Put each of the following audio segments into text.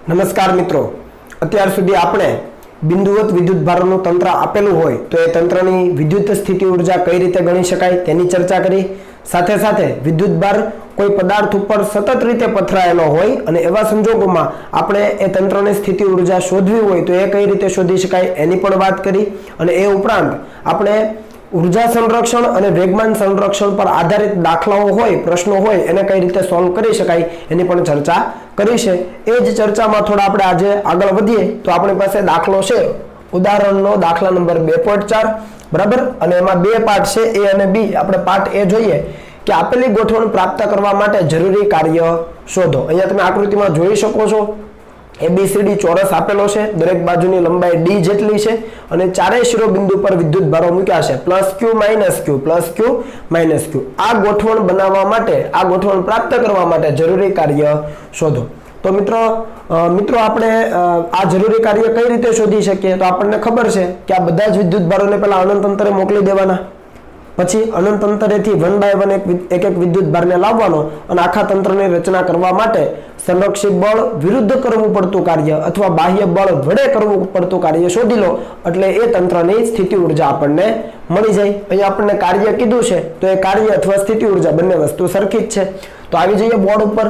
નમસ્કાર મિત્રો, અત્યાર સુધી આપણે બિંદુવત વિદ્યુત ભારનું તંત્ર આપેલું હોય તો એ તંત્રની વિદ્યુત સ્થિતિ ઉર્જા કઈ રીતે ગણી શકાય તેની ચર્ચા કરી. સાથે સાથે વિદ્યુત ભાર કોઈ પદાર્થ ઉપર સતત રીતે પથરાયેલો હોય અને એવા સંજોગોમાં આપણે એ તંત્રની સ્થિતિ ઉર્જા શોધવી હોય તો એ કઈ રીતે શોધી શકાય એની પણ વાત કરી. અને એ ઉપરાંત આપણે ઉર્જા સંરક્ષણ અને વેગમાન સંરક્ષણ પર આધારિત દાખલાઓ હોય, પ્રશ્નો હોય એને કઈ રીતે સોલ્વ કરી શકાય એની પણ ચર્ચા કરી છે. એ જ ચર્ચામાં થોડા આપણે આજે આગળ વધીએ તો આપણી પાસે દાખલો છે, ઉદાહરણનો દાખલા નંબર 2.4 બરાબર. અને એમાં બે પાર્ટ છે, એ અને બી. આપણે પાર્ટ એ જોઈએ કે આપેલી ગોઠવણ પ્રાપ્ત કરવા માટે જરૂરી કાર્ય શોધો. અહીંયા તમે આકૃતિમાં જોઈ શકો છો એબીસીડી ચોરસ આપેલો છે, દરેક બાજુની લંબાઈ ડી જેટલી છે અને ચારેય શિરોબિંદુ પર વિદ્યુત ભારો મૂક્યા છે પ્લસ ક્યુ માઇનસ ક્યુ, પ્લસ ક્યુ માઇનસ ક્યુ. આ ગોઠવણ બનાવવા માટે, આ ગોઠવણ પ્રાપ્ત કરવા માટે જરૂરી કાર્ય શોધો. તો મિત્રો આપણે આ જરૂરી કાર્ય કઈ રીતે શોધી શકીએ? તો આપણને ખબર છે કે આ બધા જ વિદ્યુત ભારોને પહેલા અનંત અંતરે મોકલી દેવાના, પછી અનંત અંતરેથી 1 બાય 1 એક વિદ્યુત ભારને લાવવાનો અને આખા તંત્રની રચના કરવા માટે સંરક્ષિત બળ વિરુદ્ધ કરવું પડતું કાર્ય અથવા બાહ્ય બળ વડે કરવું પડતું કાર્ય શોધી લો એટલે એ તંત્રની સ્થિતિ ઉર્જા આપણને મળી જાય. અહીંયા આપણને કાર્ય કીધું છે તો એ કાર્ય અથવા સ્થિતિ ઉર્જા બંને વસ્તુ સરખી જ છે. તો આવી જઈએ બોર્ડ ઉપર.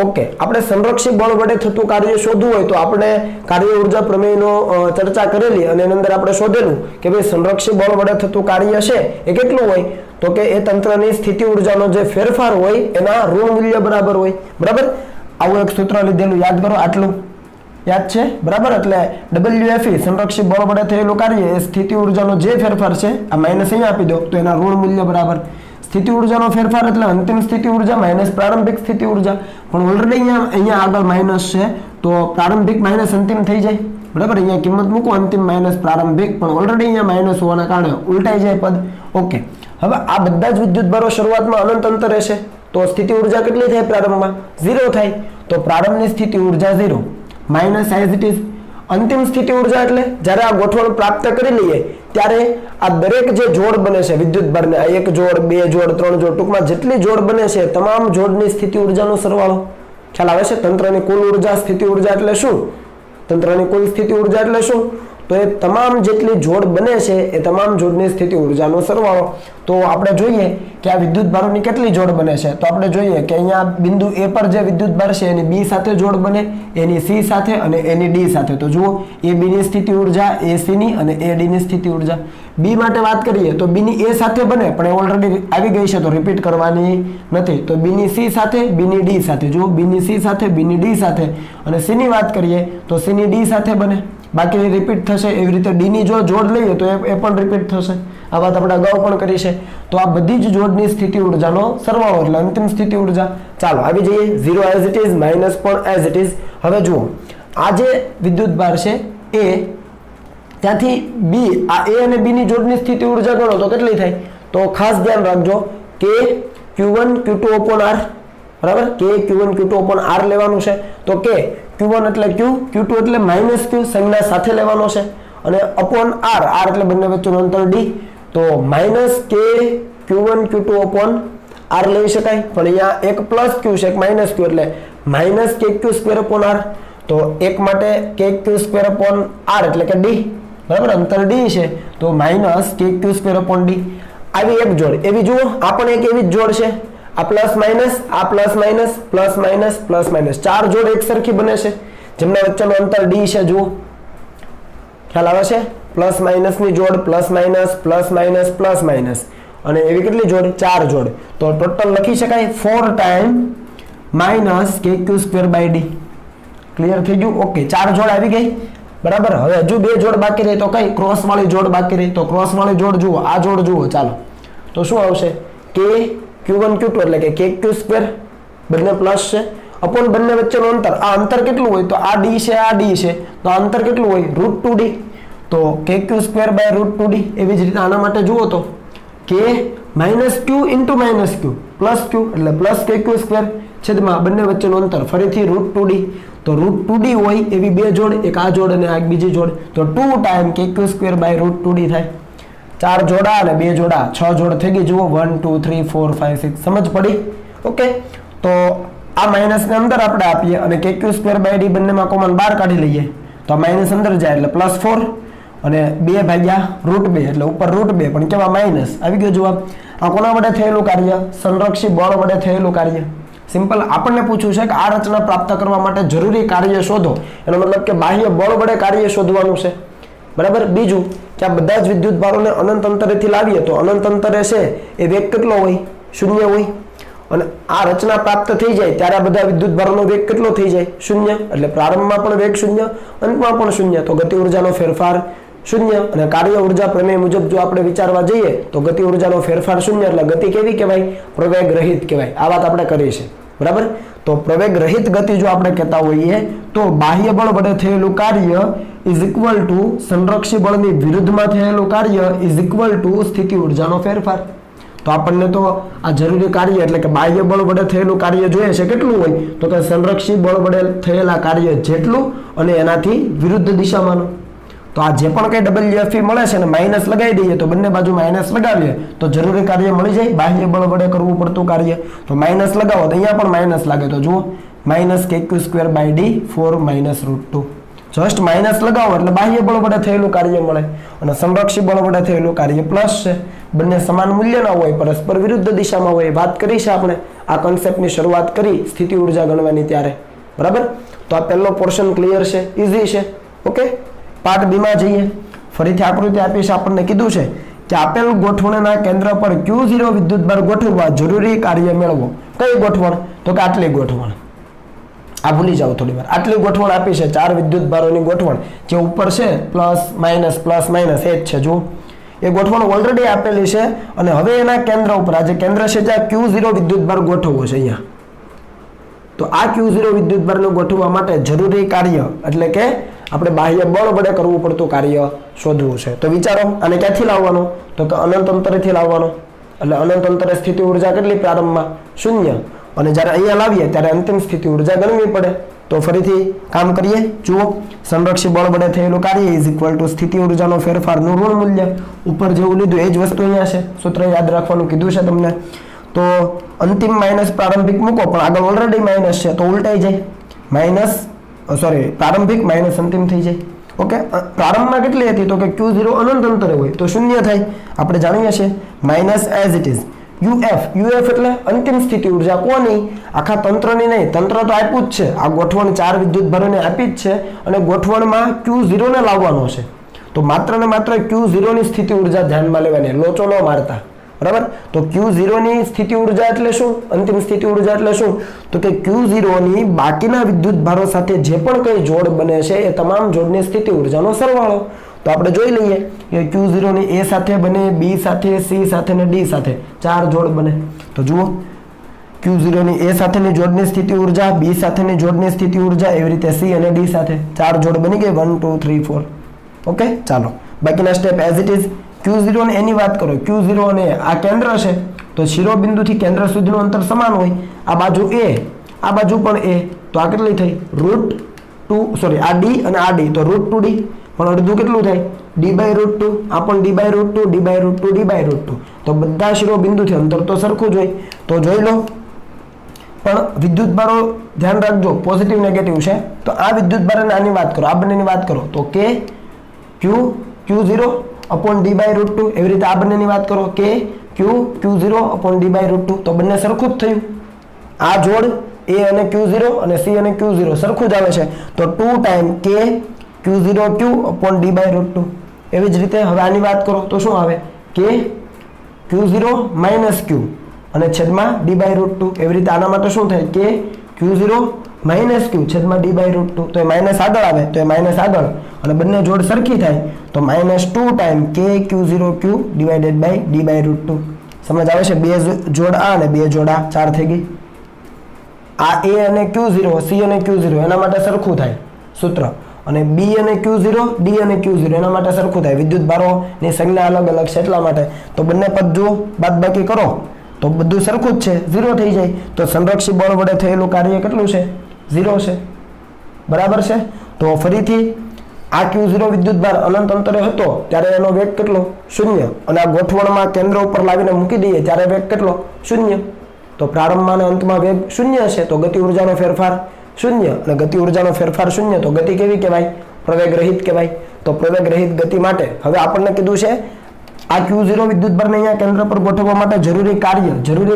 ઓકે, આપણે સંરક્ષિત બળ વડે થતું કાર્ય શોધવું હોય તો આપણે કાર્ય ઉર્જા પ્રમેયનો ચર્ચા કરેલી અને એની અંદર આપણે શોધેલું કે ભાઈ સંરક્ષિત બળ વડે થતું કાર્ય છે એ કેટલું હોય તો કે એ તંત્રની સ્થિતિ ઉર્જાનો જે ફેરફાર હોય એના ઋણ મૂલ્ય બરાબર હોય. બરાબર, આવું એક સૂત્ર લીધેલું, યાદ કરો, આટલું યાદ છે બરાબર. એટલે WFE સંરક્ષિત બળ વડે થયેલું કાર્ય એ સ્થિતિ ઉર્જાનો જે ફેરફાર છે, આ માઇનસ અહીંયા આપી દો તો એના ઋણ મૂલ્ય બરાબર. સ્થિતિ ઉર્જાનો ફેરફાર એટલે અંતિમ સ્થિતિ ઉર્જા માઇનસ પ્રારંભિક સ્થિતિ ઉર્જા. પણ ઓલરેડી અહીંયા આગળ માઇનસ છે તો પ્રારંભિક માઇનસ અંતિમ થઈ જાય બરાબર. અહીંયા કિંમત મૂકો અંતિમ માઇનસ પ્રારંભિક, પણ ઓલરેડી અહીંયા માઇનસ હોવાના કારણે ઉલટાઈ જાય પદ. ઓકે, હવે આ બધા જ વિદ્યુત ભારો શરૂઆતમાં અનંત અંતરે છે તો સ્થિતિ ઉર્જા કેટલી થાય? પ્રારંભમાં 0 થાય. તો પ્રારંભની સ્થિતિ ઉર્જા 0 માઇનસ એઝ ઇટ ઇઝ. અંતિમ સ્થિતિ ઉર્જા એટલે જ્યારે આ ગોઠવણ પ્રાપ્ત કરી લઈએ ત્યારે આ દરેક જે જોડ બને છે વિદ્યુત ભારને, આ 1 જોડ 2 જોડ 3 જોડ, ટૂંકમાં જેટલી જોડ બને છે તમામ જોડની સ્થિતિ ઉર્જાનો સરવાળો. ખ્યાલ આવે છે? તંત્રની કુલ ઉર્જા સ્થિતિ ઉર્જા એટલે શું? તંત્રની કુલ સ્થિતિ ઉર્જા એટલે શું? તો એ તમામ જેટલી જોડ બને છે એ તમામ જોડની સ્થિતિ ઉર્જાનો સરવાળો. તો આપણે જોઈએ કે આ વિદ્યુત ભારોની કેટલી જોડ બને છે તો આપણે જોઈએ કે અહીંયા બિંદુ A પર જે વિદ્યુત ભાર છે એની B સાથે જોડ બને, એની C સાથે અને એની D સાથે. તો જુઓ AB ની સ્થિતિ ઉર્જા, AC ની અને AD ની સ્થિતિ ઉર્જા. B માટે વાત કરીએ તો B ની A સાથે બને પણ એ ઓલરેડી આવી ગઈ છે તો રિપીટ કરવાની નથી. તો B ની C સાથે, B ની D સાથે. જુઓ B ની C સાથે, B ની D સાથે. અને C ની વાત કરીએ તો C ની D સાથે બને, બાકી રિપીટ થશે. એવી રીતે D ની જો જોડ લઈએ તો એ પણ રિપીટ થશે. આ વાત આપણે અગાઉ પણ કરી છે. તો આ બધી જ જોડની સ્થિતિ ઉર્જાનો સરવાળો એટલે અંતિમ સ્થિતિ ઉર્જા. ચાલો આવી જઈએ 0 એઝ ઇટ ઇઝ, માઇનસ પણ એઝ ઇટ ઇઝ. હવે જુઓ આ જે વિદ્યુત ભાર છે A ત્યાંથી B, આ A અને B ની જોડની સ્થિતિ ઉર્જા ગણો તો કેટલી થાય? તો ખાસ ધ્યાન રાખજો કે Q1 Q2 upon R બરાબર. કે Q1 Q2 upon R લેવાનું છે તો કે Q1 એટલે Q, Q2 એટલે માઇનસ Q સંજ્ઞા સાથે લેવાનો છે અને અપોન R, R એટલે બંને વચ્ચેનું અંતર D. તો માઇનસ કે Q1 Q2 upon R લઈ શકાય. પણ અહીંયા એક પ્લસ Q છે, એક માઇનસ Q એટલે માઇનસ કે Q સ્ક્વેર upon R. તો એક માટે કે Q સ્ક્વેર upon R એટલે કે D બરાબર, અંતર D છે તો માઇનસ કે Q સ્ક્વેર upon D. આવી એક જોડ. એવી જુઓ આ પણ એક એવી જ જોડ છે, આ પ્લસ માઇનસ, આ plus minus, plus minus, plus minus. 4 જોડ એક સરખી બને છે જેમના વચ્ચેનું અંતર D છે. જુઓ ખ્યાલ આવે છે? પ્લસ માઇનસ ની જોડ, plus minus, plus minus, plus minus અને એવી કેટલી જોડ? 4 જોડ. તો ટોટલ લખી શકાય 4 ટાઈમ માઇનસ કે Q square by D. Clear થઈ ગયું? ઓકે, 4 જોડ આવી ગઈ બરાબર. હવે હજુ 2 જોડ બાકી રહી તો કઈ? ક્રોસ વાળી જોડ બાકી રહી. તો ક્રોસ વાળી જોડ જુઓ, આ જોડ જુઓ. ચાલો તો શું આવશે? કે Q1 Q2 એટલે કે Q સ્ક્વેર, બંને પ્લસ છે, અપોન બંને વચ્ચેનું અંતર. આ અંતર કેટલું હોય? તો આ D છે, આ D છે તો આ અંતર કેટલું હોય? √2D. તો KQ સ્ક્વેર બાય √2D. એવી જ રીતે આના માટે જુઓ તો કે minus Q into minus Q plus Q એટલે પ્લસ KQ સ્ક્વેર છેદમાં બંને વચ્ચેનું અંતર ફરીથી √2D. તો √2D હોય એવી બે જોડ, એક આ જોડ અને આ બીજી જોડ. તો 2 time KQ square by √2D થાય. 4 જોડા અને 2 જોડા 6 જોડ થઈ ગઈ. જુઓ 1 2 3 4 5 6. સમજ પડી? ઓકે, તો આ માઇનસ ને અંદર આપણે આપીએ અને kq²/d બંનેમાં કોમન બહાર કાઢી લઈએ તો આ માઇનસ અંદર જાય એટલે +4 અને 2/√2 એટલે ઉપર √2 પણ કેવા માઇનસ આવી ગયો જવાબ. આ કોના વડે થયેલું કાર્ય? સંરક્ષી બળ વડે થયેલું કાર્ય. સિમ્પલ. આપણને પૂછ્યું છે કે આ રચના પ્રાપ્ત કરવા માટે જરૂરી કાર્ય શોધો, એનો મતલબ કે બાહ્ય બળ વડે કાર્ય શોધવાનું છે. બરાબર. બીજું કે આ બધા જ વિદ્યુત ભારોને અનંત અંતરેથી લાવીએ તો અનંત અંતરે છે એ વેગ કેટલો હોય? 0 હોય. અને આ રચના પ્રાપ્ત થઈ જાય ત્યારે આ બધા વિદ્યુત ભારોનો વેગ કેટલો થઈ જાય? 0. એટલે પ્રારંભમાં પણ વેગ 0, અંતમાં પણ 0. તો ગતિ ઉર્જાનો ફેરફાર 0. અને કાર્ય ઉર્જા પ્રમેય મુજબ જો આપણે વિચારવા જઈએ તો ગતિ ઉર્જાનો ફેરફાર 0 એટલે ગતિ કેવી કહેવાય? પ્રવેગ રહિત કહેવાય. આ વાત આપણે કરી છે. બરાબર. તો પ્રવેગ રહિત ગતિ જો આપણે કહેતા હોઈએ તો બાહ્ય બળ વડે થયેલું કાર્ય ઇઝ ઇક્વલ ટુ સંરક્ષી બળની વિરુદ્ધમાં થયેલું કાર્ય ઇઝ ઇક્વલ ટુ સ્થિતિ ઉર્જાનો ફેરફાર. તો આપણને તો આ જરૂરી કાર્ય એટલે કે બાહ્ય બળ વડે થયેલું કાર્ય જોઈએ છે કેટલું હોય? તો કે સંરક્ષી બળ વડે થયેલા કાર્ય જેટલું અને એનાથી વિરુદ્ધ દિશામાંનું. તો આ જે પણ કઈ WFE મળે છે ને માઇનસ લગાવી દઈએ તો બંને બાજુ માઇનસ લગાવીએ તો જરૂરી કાર્ય મળી જાય. બાહ્ય બળ વડે કરવું પડતું કાર્ય તો માઇનસ લગાવો તો અહીંયા પણ માઇનસ લાગે તો જુઓ -kq²/d 4 - √2. જસ્ટ માઇનસ લગાવો એટલે બાહ્ય બળ વડે થયેલું કાર્ય મળે અને સંરક્ષી બળ વડે થયેલું કાર્ય પ્લસ છે. બંને સમાન મૂલ્યના હોય, પરસ્પર વિરુદ્ધ દિશામાં હોય. વાત કરી છે આપણે આ કોન્સેપ્ટની શરૂઆત કરી સ્થિતિ ઉર્જા ગણવાની ત્યારે. બરાબર. તો આ પહેલો પોર્શન ક્લિયર છે, ઈઝી છે. ઓકે. પાર્ટ બી માં જઈએ. ફરીથી આકૃતિ આપી છે. આપણને કીધું છે કે આપેલ ગોઠવણના કેન્દ્ર પર Q0 વિદ્યુતભાર ગોઠવવા જરૂરી કાર્ય મેળવો. કઈ ગોઠવણ? તો કે આટલી ગોઠવણ. આ ભૂલી જાઓ થોડી વાર. આટલી ગોઠવણ આપી છે, 4 વિદ્યુતભારોની ગોઠવણ જે ઉપર છે પ્લસ માઇનસ એ જ છે. જુઓ એ ગોઠવણ ઓલરેડી આપેલી છે અને હવે એના કેન્દ્ર ઉપર આ જે કેન્દ્ર છે ત્યાં Q0 વિદ્યુતભાર ગોઠવવો છે અહીંયા. તો આ Q0 વિદ્યુતભારને ગોઠવવા માટે જરૂરી કાર્ય એટલે કે આપણે બાહ્ય બળ વડે કરવું પડતું કાર્ય શોધવું છે. તો વિચારો આને ક્યાંથી લાવવાનો? તો કે અનંત અંતરેથી લાવવાનો. એટલે અનંત અંતરે સ્થિતિ ઉર્જા કેટલી પ્રારંભમાં? 0. અને જ્યારે અહીંયા લાવીએ ત્યારે અંતિમ સ્થિતિ ઉર્જા ગણવી પડે. તો ફરીથી કામ કરીએ. જુઓ સંરક્ષી બળ વડે થયેલું કાર્ય ઇઝ ઇક્વલ ટુ સ્થિતિ ઉર્જાનો ફેરફારનું ઋણ મૂલ્ય. ઉપર જેવું લીધું એ જ વસ્તુ અહીંયા છે. સૂત્ર યાદ રાખવાનું કીધું છે તમને. તો અંતિમ માઇનસ પ્રારંભિક મૂકો પણ આગળ ઓલરેડી માઇનસ છે તો ઉલટાઈ જાય. પ્રારંભિક માઇનસ અંતિમ થઈ જાય. ઓકે. પ્રારંભમાં કેટલી હતી? તો કે Q0 અનંત અંતરે હોય તો 0 થાય. આપણે જાણીએ છીએ minus as it is UF એટલે અંતિમ સ્થિતિ ઉર્જા. કોની? આખા તંત્રની નહીં. તંત્ર તો આપ્યું જ છે. આ ગોઠવણ 4 વિદ્યુતભારોને આપી જ છે અને ગોઠવણમાં Q0 ને લાવવાનો છે. તો માત્ર ને માત્ર Q0 ની સ્થિતિ ઉર્જા ધ્યાનમાં લેવાની, લોચો ન મારતા. બરાબર. તો Q0 ની સ્થિતિ ઉર્જા એટલે શું? અંતિમ સ્થિતિ ઉર્જા એટલે શું? તો કે Q0 ની બાકીના વિદ્યુતભારો સાથે જે પણ કઈ જોડ બને છે એ તમામ જોડની સ્થિતિ ઉર્જાનો સરવાળો. તો આપણે જોઈ લઈએ કે Q0 ની A સાથે બને, B સાથે, C સાથે ને D સાથે 4 જોડ બને. તો જુઓ Q0 ની A સાથેની જોડની સ્થિતિ ઉર્જા, B સાથેની જોડની સ્થિતિ ઉર્જા, એવી રીતે C અને D સાથે 4 જોડ બની ગઈ. 1 2 3 4. ઓકે. ચાલો બાકીના step as it is. Q0 ને એની વાત કરો. Q0 અને આ કેન્દ્ર છે તો શિરોબિંદુથી કેન્દ્ર સુધીનું અંતર સમાન હોય. આ બાજુ A, આ બાજુ પણ A. તો આ કેટલી થઈ? આ D અને આ D તો √2D. પણ અડધું કેટલું થાય? D/√2. આ પણ D/√2, D/√2, D/√2. તો બધા શિરોબિંદુથી અંતર તો સરખું જ હોય. તો જોઈ લો. પણ વિદ્યુતભારો ધ્યાન રાખજો પોઝિટિવ નેગેટિવ છે. તો આ વિદ્યુતભારોને આની વાત કરો, આ બંનેની વાત કરો તો Q0 upon D/√2. એવી રીતે આ બંનેની વાત કરો Q0 upon D/√2. તો બંને સરખું જ થયું. આ જોડ A અને Q0 અને C અને Q0 સરખું જ આવે છે. તો 2 ટાઈમ Q0Q upon D/√2. એવી જ રીતે હવે આની વાત કરો તો શું આવે? Q0 - Q અને છેદમાં D/√2. એવી રીતે આના માટે શું થાય? Q0 - Q છેદમાં D/√2. તો એ માઇનસ આગળ આવે તો એ માઇનસ આગળ અને બંને જોડ સરખી થાય તો -2 time Q0Q divided by D/√2. સમજ આવે છે? બે જોડ આ અને બે જોડ આ 4 થઈ ગઈ. આ A અને Q0, C અને Q0 એના માટે સરખું થાય સૂત્ર. અને B અને Q0, D અને Q0 એના માટે સરખું થાય. વિદ્યુત ભારોની સંજ્ઞા અલગ અલગ છે એટલા માટે. તો બંને પદ જો બાદબાકી કરો તો બધું સરખું જ છે, 0 થઈ જાય. તો સંરક્ષી બળ વડે થયેલું કાર્ય કેટલું છે? 0 છે. બરાબર છે. તો ફરીથી આ Q0 વિદ્યુતભાર અનંત અંતરે હતો ત્યારે એનો વેગ કેટલો? 0. અને આ ગોઠવણમાં કેન્દ્ર ઉપર લાવીને મૂકી દઈએ ત્યારે વેગ કેટલો? 0. તો પ્રારંભમાં અને અંતમાં વેગ શૂન્ય છે તો ગતિ ઉર્જાનો ફેરફાર શૂન્ય, અને ગતિ ઉર્જાનો ફેરફાર શૂન્ય તો ગતિ કેવી કહેવાય? પ્રવેગ રહિત કહેવાય. તો પ્રવેગ રહિત ગતિ માટે હવે આપણને કીધું છે આ Q0 વિદ્યુતભારને અહીંયા કેન્દ્ર પર ગોઠવવા માટે જરૂરી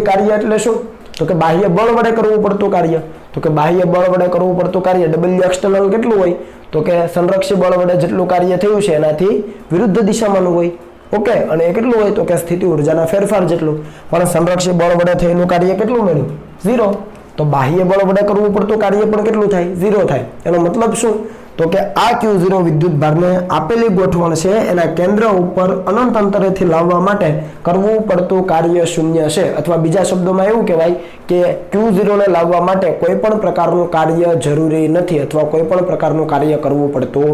કાર્ય એટલે શું? તો કે બાહ્ય બળ વડે કરવું પડતું કાર્ય. તો કે બાહ્ય બળ વડે કરવું પડતું કાર્ય W એક્સટર્નલ કેટલું હોય? તો કે સંરક્ષી બળ વડે જેટલું કાર્ય થયું છે એનાથી વિરુદ્ધ દિશામાંનું હોય. ઓકે, અને એ કેટલું હોય? તો કે સ્થિતિ ઉર્જાના ફેરફાર જેટલું. પણ સંરક્ષી બળ વડે થયેલું કાર્ય કેટલું મળ્યું? 0. તો બાહ્ય બળ વડે કરવું પડતું કાર્ય પણ કેટલું થાય? 0 થાય. એનો મતલબ શું? તો કે આ Q0 વિદ્યુતભારને આપેલી ગોઠવણ છે એના કેન્દ્ર ઉપર અનંત અંતરેથી લાવવા માટે કરવું પડતું કાર્ય શૂન્ય છે, અથવા બીજા શબ્દોમાં એવું કહેવાય કે Q0 ને લાવવા માટે કોઈ પણ પ્રકારનું કાર્ય જરૂરી નથી, અથવા કોઈ પણ પ્રકારનું કાર્ય કરવું પડતું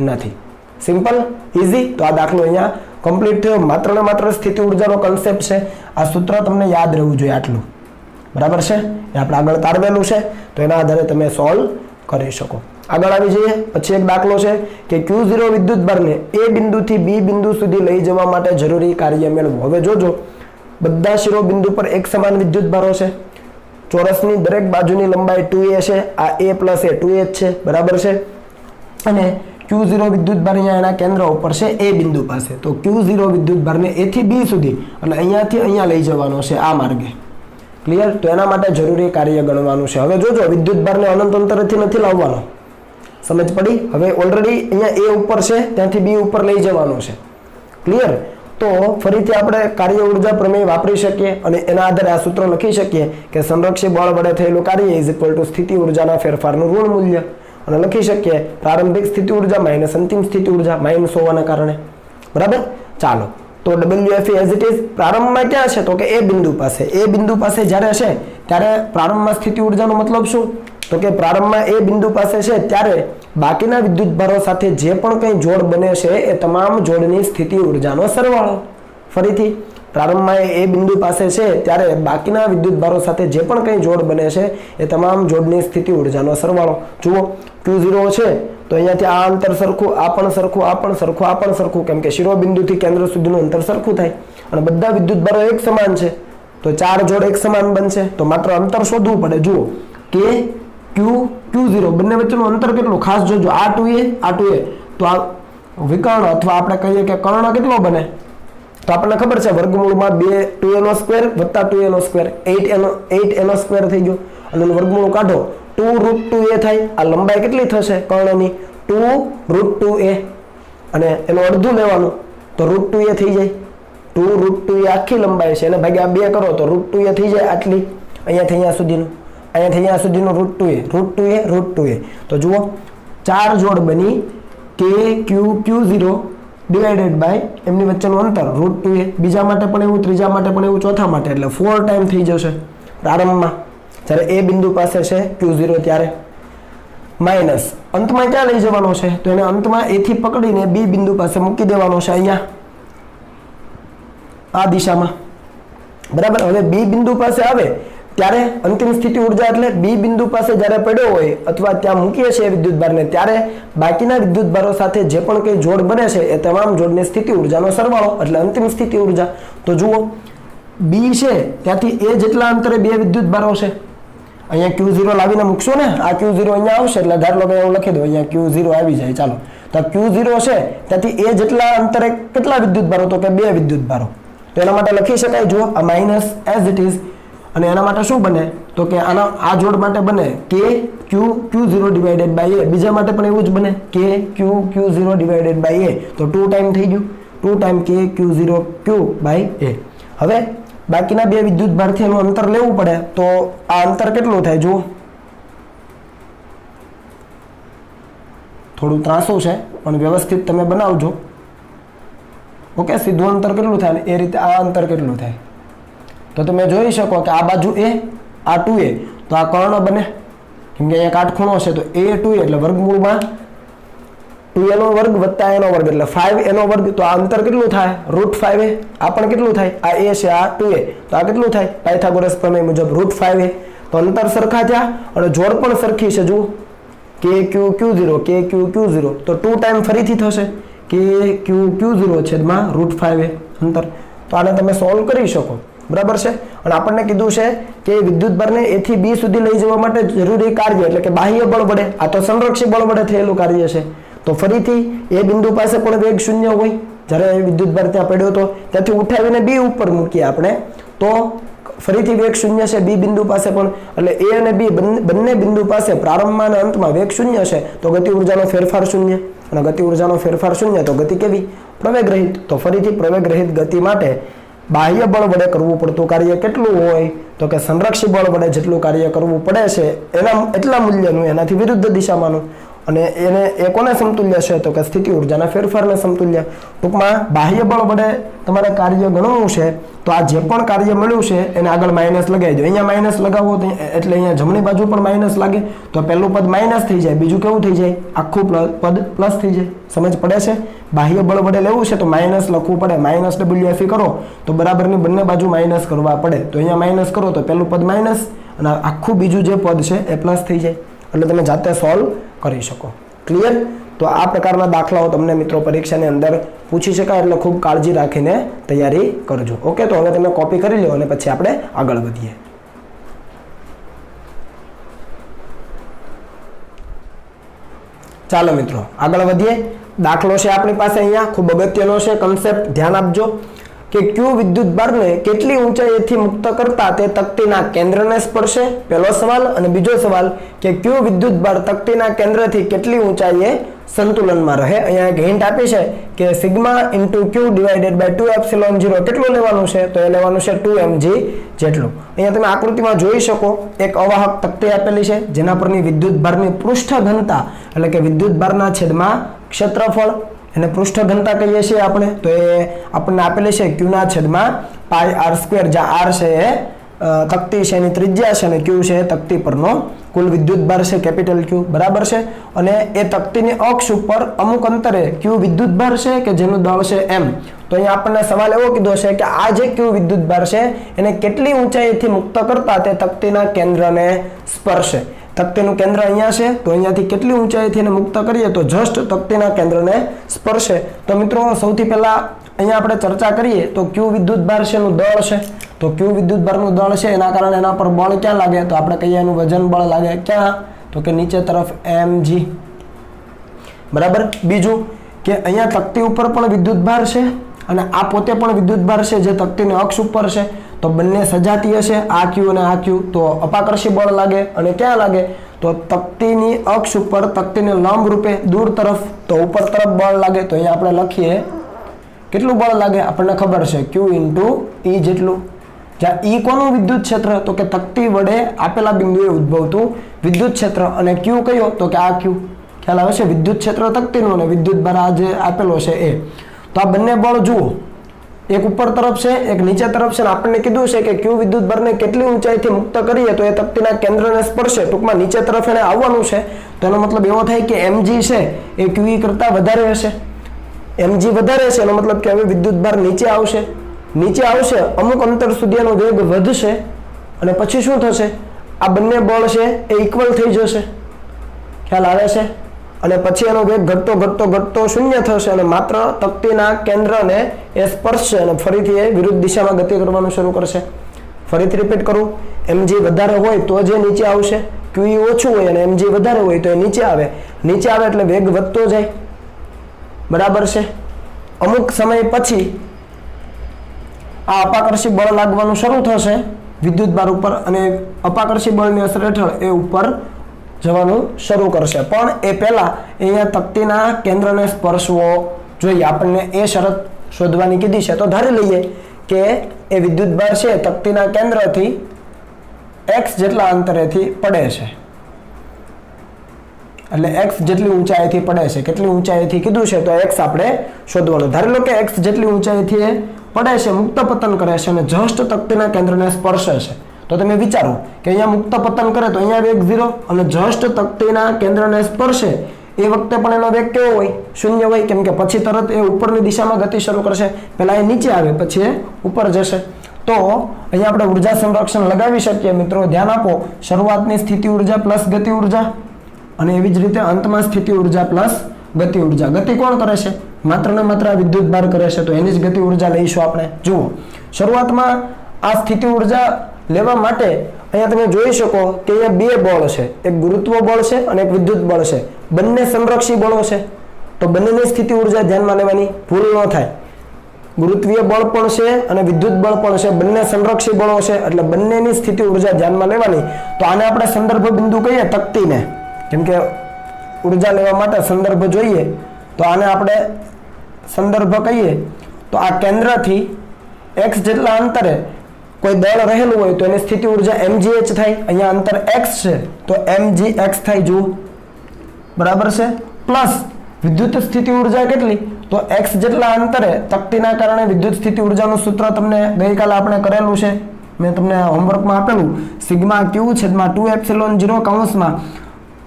નથી. Simple, easy. તો આ દાખલો અહીંયા કમ્પ્લીટ થયો. માત્ર ને માત્ર સ્થિતિ ઉર્જાનો કન્સેપ્ટ છે. આ સૂત્ર તમને યાદ રહેવું જોઈએ આટલું. બરાબર છે? એ આપણે આગળ તારવેલું છે, તો એના આધારે તમે સોલ્વ કરી શકો. આગળ આવી જઈએ. પછી એક દાખલો છે કે Q0 વિદ્યુતભારને A બિંદુથી B બિંદુ સુધી લઈ જવા માટે જરૂરી કાર્ય મેળવો. હવે જોજો, બધા શિરોબિંદુ પર એક સમાન વિદ્યુતભારો છે. ચોરસની દરેક બાજુની લંબાઈ 2a છે. આ A પ્લસ A 2a જ છે. બરાબર છે? અને Q0 વિદ્યુતભાર અહીંયા એના કેન્દ્ર ઉપર છે A બિંદુ પાસે. તો Q0 વિદ્યુતભારને A થી B સુધી અને અહીંયાથી અહીંયા લઈ જવાનો છે આ માર્ગે. ક્લિયર? તો એના માટે જરૂરી કાર્ય ગણવાનું છે. હવે જોજો, વિદ્યુતભારને અનંત અંતરેથી નથી લાવવાનો. સમજ પડી? હવે ઓલરેડી અહીંયા A ઉપર છે, ત્યાંથી B ઉપર લઈ જવાનો છે. ક્લિયર? તો ફરીથી આપણે કાર્ય ઉર્જા પ્રમેય વાપરી શકીએ અને એના આધારે આ સૂત્ર લખી શકીએ કે સંરક્ષી બળ વડે થયેલું કાર્ય ઇઝ ઇક્વલ ટુ સ્થિતિ ઉર્જાના ફેરફારનું ઋણ મૂલ્ય. અને લખી શકીએ પ્રારંભિક સ્થિતિ ઉર્જા માઇનસ અંતિમ સ્થિતિ ઉર્જા માઇનસ હોવાના કારણે. બરાબર? ચાલો, તો WFE એઝ ઇટ ઇઝ પ્રારંભમાં ક્યાં છે? તો કે A બિંદુ પાસે. A બિંદુ પાસે જ્યારે છે ત્યારે પ્રારંભમાં સ્થિતિ ઉર્જાનો મતલબ શું? તો કે પ્રારંભમાં A બિંદુ પાસે છે ત્યારે બાકીના વિદ્યુતભારો સાથે જે પણ કંઈ જોડ બને છે એ તમામ જોડની સ્થિતિ ઉર્જાનો સરવાળો. ફરીથી, પ્રારંભમાં A બિંદુ પાસે છે ત્યારે બાકીના વિદ્યુતભારો સાથે જે પણ કંઈ જોડ બને છે એ તમામ જોડની સ્થિતિ ઉર્જાનો સરવાળો. જુઓ, Q0 છે તો અહીંયાથી આ અંતર સરખું, આ પણ સરખું, આ પણ સરખું, આ પણ સરખું, કેમ કે શિરોબિંદુથી કેન્દ્ર સુધીનું અંતર સરખું થાય. અને બધા વિદ્યુતભારો એક સમાન છે તો 4 જોડ એક સમાન બનશે. તો માત્ર અંતર શોધવું પડે. જુઓ, કે Q0 બંને વચ્ચેનું અંતર કેટલું? ખાસ જોજો, આ 2a, આ 2a. તો આ વિકર્ણ અથવા આપણે કહીએ કે કર્ણ કેટલો બને? તો આપણને ખબર છે વર્ગમૂળમાં 2a નો સ્ક્વેર વત્તા 2a નો સ્ક્વેર 8a નો સ્ક્વેર થઈ ગયો. અને એનું વર્ગમૂળ કાઢો 2√2a થાય. આ લંબાઈ કેટલી થશે કર્ણની? 2√2a. અને એનું અડધું લેવાનું તો √2a થઈ જાય. 2√2a આખી લંબાઈ છે, એને ભાગ્યા 2 કરો તો √2a થઈ જાય. આટલી અહીંયાથી અહીંયા સુધીનું, અહીંયાથી અહીંયા સુધીનું √2a. તો જુઓ, 4 જોડ બની Q0 ડિવાઇડેડ બાય એમની વચ્ચેનું અંતર √2a. બીજા માટે પણ એવું, ત્રીજા માટે પણ એવું, ચોથા માટે, એટલે 4 ટાઈમ થઈ જશે પ્રારંભમાં જ્યારે A બિંદુ પાસે છે Q0 ત્યારે. માઇનસ અંતમાં ક્યાં લઈ જવાનો છે? તો એને અંતમાં A થી પકડીને B બિંદુ પાસે મૂકી દેવાનો છે, અહીંયા આ દિશામાં. બરાબર? હવે B બિંદુ પાસે આવે ત્યારે અંતિમ સ્થિતિ ઉર્જા એટલે B બિંદુ પાસે જ્યારે પડ્યો હોય અથવા ત્યાં મૂકીએ છીએ વિદ્યુતભારને ત્યારે બાકીના વિદ્યુતભારો સાથે જે પણ કંઈ જોડ બને છે એ તમામ જોડની સ્થિતિ ઉર્જાનો સરવાળો એટલે અંતિમ સ્થિતિ ઉર્જા. તો જુઓ, B છે ત્યાંથી A જેટલા અંતરે 2 વિદ્યુતભારો છે. અહીંયા Q0 લાવીને મૂકશો ને, આ Q0 અહીંયા આવશે એટલે ધાર લો કે હું લખી દઉં, અહીંયા Q0 આવી જાય. ચાલો, તો Q0 છે ત્યાંથી A જેટલા અંતરે કેટલા વિદ્યુતભારો? તો કે 2 વિદ્યુતભારો. તો એના માટે લખી શકાય, જુઓ, આ માઇનસ એઝ ઇટ ઇઝ. અને એના માટે શું બને? તો કે આ જોડ માટે બને Q0 ડિવાઇડેડ બાય A. બીજા માટે પણ એવું જ બને Q0 ડિવાઇડેડ બાય A. તો 2 ટાઈમ થઈ ગયું, 2 time Q0 Q by A. હવે બાકીના 2 વિદ્યુતભારથી એનું અંતર લેવું પડે તો આ અંતર કેટલું થાય? જુઓ, થોડું ત્રાસું છે પણ વ્યવસ્થિત તમે બનાવજો. ઓકે, સીધું અંતર કેટલું થાય અને એ રીતે આ અંતર કેટલું થાય? તો તમે જોઈ શકો કે આ બાજુ A, આ 2a, તો આ કર્ણ બને કેમ કે અહીંયા કાટખૂણો છે. તો A 2a એટલે વર્ગમૂળમાં 2a નો વર્ગ વત્તા a નો વર્ગ એટલે 5a નો વર્ગ. તો આ અંતર કેટલું થાય? √5a. આ પણ કેટલું થાય? આ A છે, આ 2a, તો આ કેટલું થાય? પાયથાગોરસ પ્રમેય મુજબ √5a. તો અંતર સરખા થયા અને જોડ પણ સરખી છે. જુઓ, Q0 તો 2 ટાઈમ ફરીથી થશે Q0 છેદમાં √5a અંતર. તો આને તમે સોલ્વ કરી શકો. બરાબર છે। અને આપણને કીધું છે કે વિદ્યુત ભારને A થી B સુધી લઈ જવા માટે જરૂરી કાર્ય એટલે કે બાહ્ય બળ વડે, આ તો સંરક્ષી બળ વડે થયેલું કાર્ય છે। તો ફરીથી એ બિંદુ પાસે પણ વેગ શૂન્ય હોય, જ્યારે વિદ્યુત ભાર ત્યાં પડ્યો હતો ત્યાંથી ઉઠાવીને B ઉપર મૂકીએ આપણે તો ફરીથી વેગ શૂન્ય છે B બિંદુ પાસે પણ, એટલે A અને B બંને બિંદુ પાસે પ્રારંભમાં અને અંતમાં વેગ શૂન્ય છે, તો ગતિ ઉર્જાનો ફેરફાર શૂન્ય, અને ગતિ ઉર્જાનો ફેરફાર શૂન્ય તો ગતિ કેવી? પ્રવેગ રહિત। તો ફરીથી પ્રવેગ રહિત ગતિ માટે બાહ્ય બળ વડે કરવું પડતું કાર્ય કેટલું હોય? તો કે સંરક્ષી બળ વડે જેટલું કાર્ય કરવું પડે છે એના એટલા મૂલ્યનું, એનાથી વિરુદ્ધ દિશામાંનું, અને એને એ કોને સમતુલ્ય છે? તો કે સ્થિતિ ઉર્જાના ફેરફારને સમતુલ્ય। ટૂંકમાં બાહ્ય બળ વડે તમારે કાર્ય ગણવું છે તો આ જે પણ કાર્ય મળ્યું છે એને આગળ માઇનસ લગાવી દો। અહીંયા માઇનસ લગાવો એટલે અહીંયા જમણી બાજુ પણ માઇનસ લાગે, તો પહેલું પદ માઇનસ થઈ જાય, બીજું કેવું થઈ જાય? આખું પદ પ્લસ થઈ જાય। સમજ પડે છે? બાહ્ય બળ વડે લેવું છે તો માઇનસ લખવું પડે, માઇનસ WFE કરો તો બરાબરની બંને બાજુ માઇનસ કરવા પડે, તો અહીંયા માઇનસ કરો તો પહેલું પદ માઇનસ અને આખું બીજું જે પદ છે એ પ્લસ થઈ જાય, એટલે તમે જાતે સોલ્વ કરી શકો। ક્લિયર? તો આ પ્રકારના દાખલાઓ તમને મિત્રો પરીક્ષાની અંદર પૂછી શકાય, એટલે ખૂબ કાળજી રાખીને તૈયારી કરજો। ઓકે, તો હવે તમે કોપી કરી લો અને પછી આપણે આગળ વધીએ। ચાલો મિત્રો આગળ વધીએ। દાખલો છે આપણી પાસે અહીંયા, ખૂબ અગત્યનો છે કન્સેપ્ટ, ધ્યાન આપજો કે ક્યુ વિદ્યુત ભારને કેટલી ઊંચાઈથી મુક્ત કરતા તે તક્તીના કેન્દ્રને સ્પર્શે, પહેલો સવાલ। અને બીજો સવાલ કે ક્યુ વિદ્યુત ભાર તક્તીના કેન્દ્રથી કેટલી ઊંચાઈએ સંતુલનમાં રહે। અહીંયા એક હિન્ટ આપી છે કે sigma into Q divided by 2ε0 કેટલું લેવાનું છે? તો એ લેવાનું છે 2mg જેટલું। અહીંયા તમે આકૃતિમાં જોઈ શકો એક અવાહક તક્તી આપેલી છે જેના પરની વિદ્યુત ભારની પૃષ્ઠ ઘનતા એટલે કે વિદ્યુત ભારના છેદમાં ક્ષેત્રફળ, એને પૃષ્ઠ ઘનતા કહીએ છીએ આપણે, તો એ આપણને આપેલી છે q ના છેદમાં પાઈ r², જ્યાં r છે એ તક્તી છે એની ત્રિજ્યા છે અને q છે તક્તી પરનો કુલ વિદ્યુત ભાર છે કેપિટલ Q, બરાબર છે। અને એ તક્તીની અક્ષ ઉપર અમુક અંતરે q વિદ્યુત ભાર છે કે જેનું દળ છે m। તો અહીંયા આપણને સવાલ એવો કીધો છે કે આ જે q વિદ્યુત ભાર છે એને કેટલી ઊંચાઈથી મુક્ત કરતા તે તક્તીના કેન્દ્રને સ્પર્શે। તક્તીનું કેન્દ્ર અહીંયા છે તો અહીંયાથી કેટલી ઊંચાઈથી એને મુક્ત કરીએ તો જસ્ટ તક્તીના કેન્દ્રને સ્પર્શે। તો મિત્રો સૌથી પહેલા અહીંયા આપણે ચર્ચા કરીએ તો q વિદ્યુત ભાર છે એનું દળ છે, તો q વિદ્યુત ભારનું દળ છે એના કારણે એના પર બળ ક્યાં લાગે? તો આપણે કહીએ એનું વજન બળ લાગે ક્યાં? તો કે નીચે તરફ mg, બરાબર। બીજું કે અહીંયા તક્તી ઉપર પણ વિદ્યુત ભાર છે અને આ પોતે પણ વિદ્યુત ભાર છે જે તક્તીની અક્ષ ઉપર છે, તો બંને સજાતીય છે, આ q અને આ q, તો અપાકર્ષી બળ લાગે અને ક્યાં લાગે? તો તક્તીની અક્ષ ઉપર તક્તીને લંબ રૂપે દૂર તરફ, તો ઉપર તરફ બળ લાગે, તો અહીંયા આપણે લખીએ કેટલું બળ લાગે? આપણને ખબર છે q ઇન્ટુ E જેટલું, જ્યાં E કોનું વિદ્યુત ક્ષેત્ર? તો કે તક્તી વડે આપેલા બિંદુએ ઉદ્ભવતું વિદ્યુત ક્ષેત્ર, અને q કયો? તો કે આ q, ખ્યાલ આવે છે? વિદ્યુત ક્ષેત્ર તક્તીનું અને વિદ્યુત ભાર આ જે આપેલો છે એ, તો આ બંને બળ જુઓ, એક ઉપર તરફ છે એક નીચે તરફ છે, આપણને કીધું છે કે q વિદ્યુત ભારને કેટલી ઊંચાઈથી મુક્ત કરીએ તો એ તક્તીના કેન્દ્રને સ્પર્શે, ટૂંકમાં નીચે તરફ એને આવવાનું છે, તો એનો મતલબ એવો થાય કે mg છે એ qe કરતા વધારે હશે, mg વધારે છે એનો મતલબ કે હવે વિદ્યુત ભાર નીચે આવશે, નીચે આવશે અમુક અંતર સુધી એનો વેગ વધશે અને પછી શું થશે? આ બંને બળ છે એ ઇક્વલ થઈ જશે, ખ્યાલ આવે છે? અને પછી એનો વેગ ઘટતો ઘટતો ઘટતો શૂન્ય થશે અને માત્ર તક્તીના કેન્દ્રને એ સ્પર્શશે અને ફરીથી એ વિરુદ્ધ દિશામાં ગતિ કરવાનું શરૂ કરશે। ફરીથી રિપીટ કરું, mg વધારે હોય તો જે નીચે આવશે, qe ઓછું હોય અને mg વધારે હોય તો એ નીચે આવે, નીચે આવે એટલે વેગ વધતો જાય, બરાબર છે। અમુક સમય પછી આ અપાકર્ષી બળ લાગવાનું શરૂ થશે વિદ્યુત ભાર ઉપર અને અપાકર્ષી બળની અસર હેઠળ એ ઉપર જવાનું શરૂ કરશે, પણ એ પહેલા અહીંયા તક્તીના કેન્દ્રને સ્પર્શવો જોઈએ। આપણને એ શરત શોધવાની કીધી છે, તો ધારી લઈએ કે એ વિદ્યુત ભાર છે તક્તીના કેન્દ્રથી x જેટલા અંતરેથી પડે છે, એટલે x જેટલી ઊંચાઈથી પડે છે, કેટલી ઊંચાઈથી કીધું છે તો x આપણે શોધવાનું। ધારી લો કે x જેટલી ઊંચાઈથી એ પડે છે, મુક્ત પતન કરે છે અને જસ્ટ તક્તીના કેન્દ્રને સ્પર્શે છે, તો તમે વિચારો કે અહીંયા મુક્ત પતન કરે તો અહીંયા વેગ 0 અને જસ્ટ તક્તીના કેન્દ્રને સ્પર્શે એ વખતે પણ એનો વેગ કેવો હોય? શૂન્ય હોય, કેમ કે પછી તરત એ ઉપરની દિશામાં ગતિ શરૂ કરશે, પહેલા એ નીચે આવે પછી એ ઉપર જશે। તો અહીંયા આપણે ઉર્જા સંરક્ષણ લગાવી શકીએ મિત્રો, ધ્યાન આપો, શરૂઆતની સ્થિતિ ઉર્જા પ્લસ ગતિ ઉર્જા અને એવી જ રીતે અંતમાં સ્થિતિ ઉર્જા પ્લસ ગતિ ઉર્જા। ગતિ કોણ કરે છે? માત્ર ને માત્ર વિદ્યુત ભાર કરે છે, તો એની જ ગતિ ઉર્જા લઈશું આપણે। જુઓ, શરૂઆતમાં આ સ્થિતિ ઉર્જા લેવા માટે અહીંયા તમે જોઈ શકો કે અહીંયા બે બળ છે, એક ગુરુત્વ બળ છે અને એક વિદ્યુત બળ છે, બંને સંરક્ષી બળો છે. તો બંનેની સ્થિતિ ઉર્જા ધ્યાનમાં લેવાની, ભૂલ ન થાય. ગુરુત્વીય બળ પણ છે અને વિદ્યુત બળ પણ છે, બંને સંરક્ષી બળો છે, એટલે બંનેની સ્થિતિ ઉર્જા ધ્યાનમાં લેવાની. તો આને આપણે સંદર્ભ બિંદુ કહીએ, તકતીને, કેમ કે ઉર્જા લેવા માટે સંદર્ભ જોઈએ, તો આને આપણે સંદર્ભ કહીએ. તો આ કેન્દ્રથી x જેટલા અંતરે કોઈ દળ રહેલું હોય તો એની સ્થિતિ ઉર્જા mgh થાય. અહીંયા અંતર x છે તો mgx થાય. જુઓ, બરાબર છે. પ્લસ વિદ્યુત સ્થિતિ ઉર્જા કેટલી? તો x જેટલા અંતરે તકતીના કારણે વિદ્યુત સ્થિતિ ઉર્જાનું સૂત્ર તમને ગઈકાલે આપણે કરેલું છે, મેં તમને હોમવર્કમાં આપેલું. સિગ્મા q છેદમાં 2 એપ્સિલોન 0 કૌંસમાં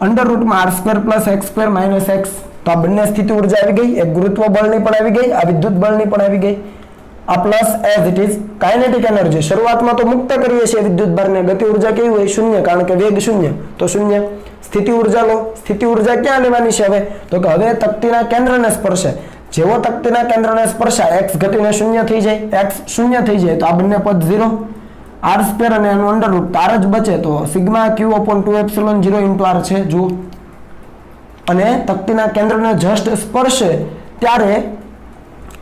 અંડર રૂટમાં r² + x² - x. તો આ બંને સ્થિતિ ઉર્જા આવી ગઈ, એક ગુરુત્વ બળની પણ આવી ગઈ, આ વિદ્યુત બળની પણ આવી ગઈ. આ plus as it is kinetic energy. શરૂઆતમાં તો મુક્ત કરીએ છીએ વિદ્યુત ભારને, ગતિ ઉર્જા કેવી હોય? શૂન્ય, કારણ કે વેગ શૂન્ય, તો શૂન્ય. સ્થિતિ ઉર્જા લો, સ્થિતિ ઉર્જા ક્યાં લેવાની છે હવે? તો કે હવે તકતીના કેન્દ્રને સ્પર્શે. જેવો તકતીના કેન્દ્રને સ્પર્શા x ઘટીને શૂન્ય થઈ જાય, x શૂન્ય થઈ જાય તો આ બંને પદ 0, r² અને એનું અંડર રૂટ, તાર જ બચે. તો સિગ્મા q/2 એપ્સિલોન 0 × r છે. જુઓ, અને તકતીના કેન્દ્રને જસ્ટ સ્પર્શે ત્યારે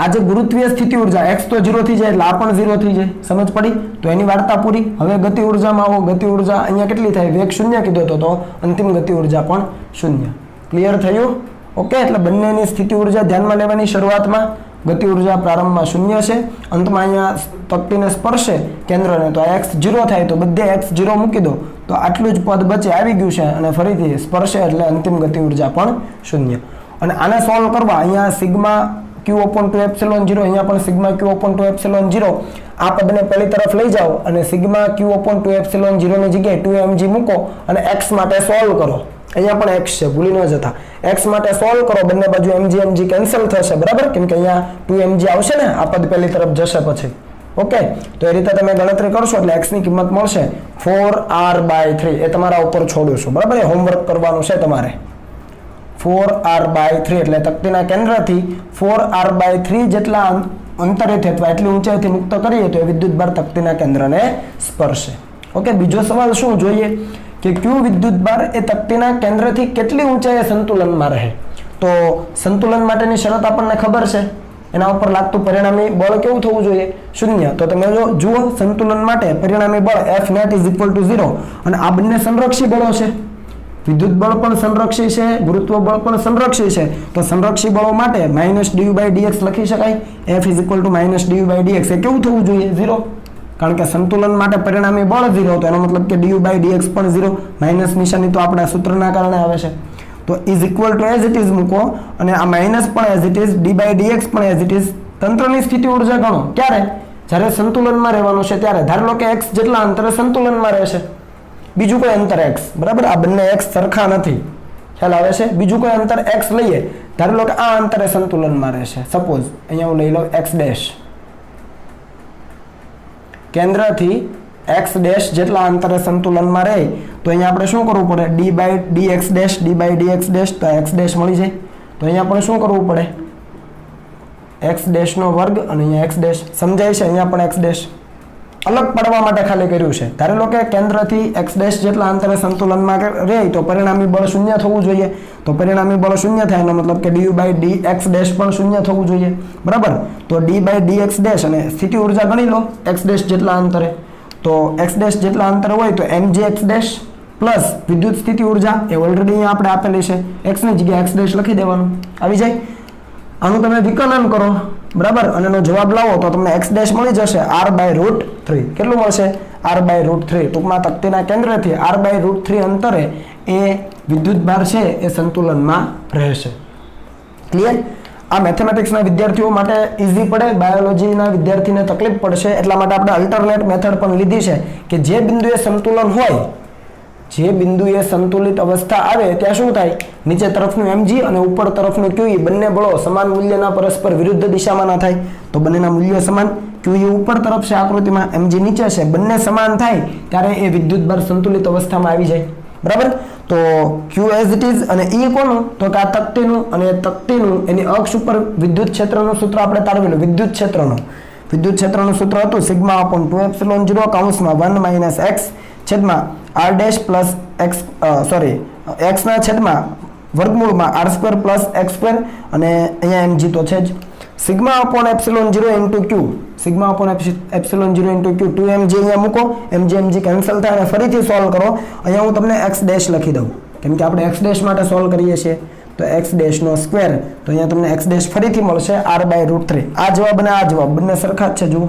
આ જે ગુરુત્વીય સ્થિતિ ઉર્જા x તો 0 થઈ જાય એટલે આ પણ 0 થઈ જાય. સમજ પડી? તો એની વાર્તા પૂરી. હવે ગતિ ઉર્જામાં આવો. ગતિ ઉર્જા અહીંયા કેટલી થાય? વેગ શૂન્ય કીધો તો અંતિમ ગતિ ઉર્જા પણ શૂન્ય. ક્લિયર થયું? ઓકે, એટલે બંનેની સ્થિતિ ઉર્જા ધ્યાનમાં લેવાની. શરૂઆતમાં ગતિ ઉર્જા પ્રારંભમાં શૂન્ય છે, અંતમાં અહીંયા તકતીને સ્પર્શે કેન્દ્રને તો x 0 થાય, તો બધે x 0 મૂકી દો તો આટલું જ પદ બચે, આવી ગયું છે. અને ફરીથી સ્પર્શે એટલે અંતિમ ગતિ ઉર્જા પણ શૂન્ય. અને આને સોલ્વ કરવા અહીંયા સિગ્મા q/2 એપ્સિલોન 0, અહીંયા પણ સિગ્મા q/2 એપ્સિલોન 0, આ પદને પેલી તરફ લઈ જાઓ અને સિગ્મા q/2 એપ્સિલોન 0 ની જગ્યાએ 2mg મૂકો અને x માટે સોલ્વ કરો. અહીંયા પણ x છે, ભૂલી ન જતા. x માટે સોલ્વ કરો, બંને બાજુ mg કેન્સલ થશે, બરાબર? કેમ કે અહીંયા 2mg આવશે ને, આ પદ પેલી તરફ જશે પછી. ઓકે, તો એ રીતે તમે ગણતરી કરશો એટલે x ની કિંમત મળશે 4r/3. એ તમારા ઉપર છોડું છું, બરાબર? એ હોમવર્ક કરવાનું છે તમારે. 4r/3 એટલે તકતીના કેન્દ્રથી 4r/3 જેટલા અંતરેથી અથવા એટલી ઊંચાઈથી મુક્ત કરીએ તો એ વિદ્યુત ભાર તકતીના કેન્દ્રને સ્પર્શે. ઓકે, બીજો સવાલ શું જોઈએ કે q વિદ્યુત ભાર એ તકતીના કેન્દ્રથી કેટલી ઊંચાઈએ સંતુલનમાં રહે? તો સંતુલન માટેની શરત આપણને ખબર છે, એના ઉપર લાગતું પરિણામી બળ કેવું થવું જોઈએ? શૂન્ય. તો તમે જુઓ, સંતુલન માટે પરિણામી બળ F net = 0 અને આ બંને સંરક્ષી બળો છે. વિદ્યુત બળ પણ સંરક્ષી છે, ગુરુત્વ બળ પણ સંરક્ષી છે. તો સંરક્ષી બળો માટે -du/dx લખી શકાય. F = -du/dx. એ કેવું થવું જોઈએ? 0. કારણ કે સંતુલન માટે પરિણામી બળ 0, તો એનો મતલબ કે du/dx પણ 0. માઇનસ નિશાની તો આપણા સૂત્રના કારણે આવે છે. તો is equal to as it is મૂકો અને આ માઇનસ પણ એઝ ઇટ ઇઝ, d/dx પણ એઝ ઇટ ઇઝ. તંત્રની સ્થિતિ ઉર્જા ગણો. ક્યારે? જ્યારે સંતુલનમાં રહેવાનું છે ત્યારે. ધારો લો કે x જેટલા અંતરે સંતુલનમાં રહેશે, બીજું કોઈ અંતર x, બરાબર? આ બંને x સરખા નથી, ખ્યાલ આવે છે? બીજું કોઈ અંતર x લઈએ, ધારો લો કે આ અંતરે સંતુલનમાં રહેશે. સપોઝ અહીંયા હું લઈ લઉં x'. કેન્દ્રથી x' જેટલા અંતરે સંતુલનમાં રહે તો અહીંયા આપણે શું કરવું પડે? d/dx', d/dx', તો x' મળી જાય. તો અહીંયા આપણે શું કરવું પડે? x' વર્ગ અને અહીંયા x'. સમજાય છે? અહીંયા પણ x' અલગ પાડવા માટે ખાલી કર્યું છે. ધારો લો કે કેન્દ્રથી x' જેટલા અંતરે સંતુલનમાં રહે તો પરિણામી બળ શૂન્ય થવું જોઈએ. તો પરિણામી બળ શૂન્ય થાય એનો મતલબ કે du/dx' પણ શૂન્ય થવું જોઈએ, બરાબર? તો d/dx' અને સ્થિતિ ઉર્જા ગણી લો x' જેટલા અંતરે. તો x' જેટલા અંતરે હોય તો mgx' પ્લસ વિદ્યુત સ્થિતિ ઉર્જા એ ઓલરેડી અહીંયા આપણે આપેલી છે, x ની જગ્યાએ x' લખી દેવાનું, આવી જાય. આનું તમે વિકલન કરો, બરાબર? અને એનો જવાબ લાવો તો તમને x' મળી જશે r/√3. કેટલું મળશે? r/√3. ટૂંકમાં તકતીના કેન્દ્રથી r/√3 અંતરે એ વિદ્યુત ભાર છે એ સંતુલનમાં રહેશે. ક્લિયર? આ મેથેમેટિક્સના વિદ્યાર્થીઓ માટે ઈઝી પડે, બાયોલોજીના વિદ્યાર્થીને તકલીફ પડશે, એટલા માટે આપણે અલ્ટરનેટ મેથડ પણ લીધી છે કે જે બિંદુએ સંતુલન હોય, જે બિંદુએ સંતુલિત અવસ્થા આવે ત્યાં શું થાય? નીચે તરફનું mg અને ઉપર તરફનું qe બંને બળો સમાન મૂલ્યના પરસ્પર વિરુદ્ધ દિશામાં ના થાય. તો બંનેના મૂલ્યો સમાન, qe ઉપર તરફ છે આકૃતિમાં, mg નીચે છે, બંને સમાન થાય ત્યારે એ વિદ્યુત ભાર સંતુલિત અવસ્થામાં આવી જાય, બરાબર? તો q એઝ ઇટ ઇઝ અને e કોનું? તો કે આ તકતીનું, અને તકતીનું એની અક્ષ ઉપર વિદ્યુત ક્ષેત્રનું સૂત્ર આપણે તારવેલું, વિદ્યુત ક્ષેત્રનું. વિદ્યુત ક્ષેત્રનું સૂત્ર હતું સિગ્મા અપોન 2 કૌંસમાં 1 માઇનસ એક્સ છેદમાં આર ડેશ પ્લસ એક્સ એક્સના છેદમાં વર્ગમૂળમાં R square plus X square અને અહીંયા એમ જી તો છે જ sigma upon epsilon 0 into Q sigma upon epsilon 0 into Q 2mg અહીંયા મૂકો mg કેન્સલ થાય અને ફરીથી સોલ્વ કરો. અહીંયા હું તમને એક્સ ડેશ લખી દઉં કેમ કે આપણે એક્સ ડેશ માટે સોલ્વ કરીએ છીએ તો એક્સ ડેશનો સ્ક્વેર તો અહીંયા તમને એક્સ ડેશ ફરીથી મળશે r/√3. આ જવાબ અને આ જવાબ બંને સરખા જ છે. જુઓ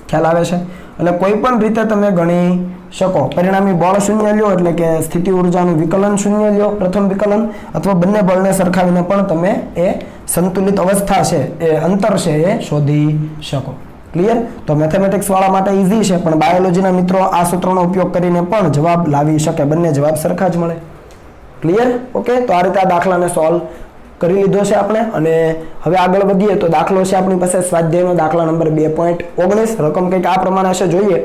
ખ્યાલ આવે છે એટલે કોઈ પણ રીતે તમે ગણી શકો. પરિણામી બળ શૂન્ય લ્યો એટલે કે સ્થિતિ ઉર્જાનું વિકલન શૂન્ય લ્યો પ્રથમ વિકલન અથવા બંને બળને સરખાવીને પણ તમે એ સંતુલિત અવસ્થા છે એ અંતર છે એ શોધી શકો. ક્લિયર? તો મેથેમેટિક્સ વાળા માટે ઈઝી છે પણ બાયોલોજીના મિત્રો આ સૂત્રનો ઉપયોગ કરીને પણ જવાબ લાવી શકે. બંને જવાબ સરખા જ મળે. ક્લિયર? ઓકે, તો આ રીતે આ દાખલાને સોલ્વ કરી લીધો છે આપણે અને હવે આગળ વધીએ તો દાખલો છે આપણી પાસે સ્વાધ્યાયનો દાખલા નંબર 2.19. રકમ કંઈક આ પ્રમાણે છે. જોઈએ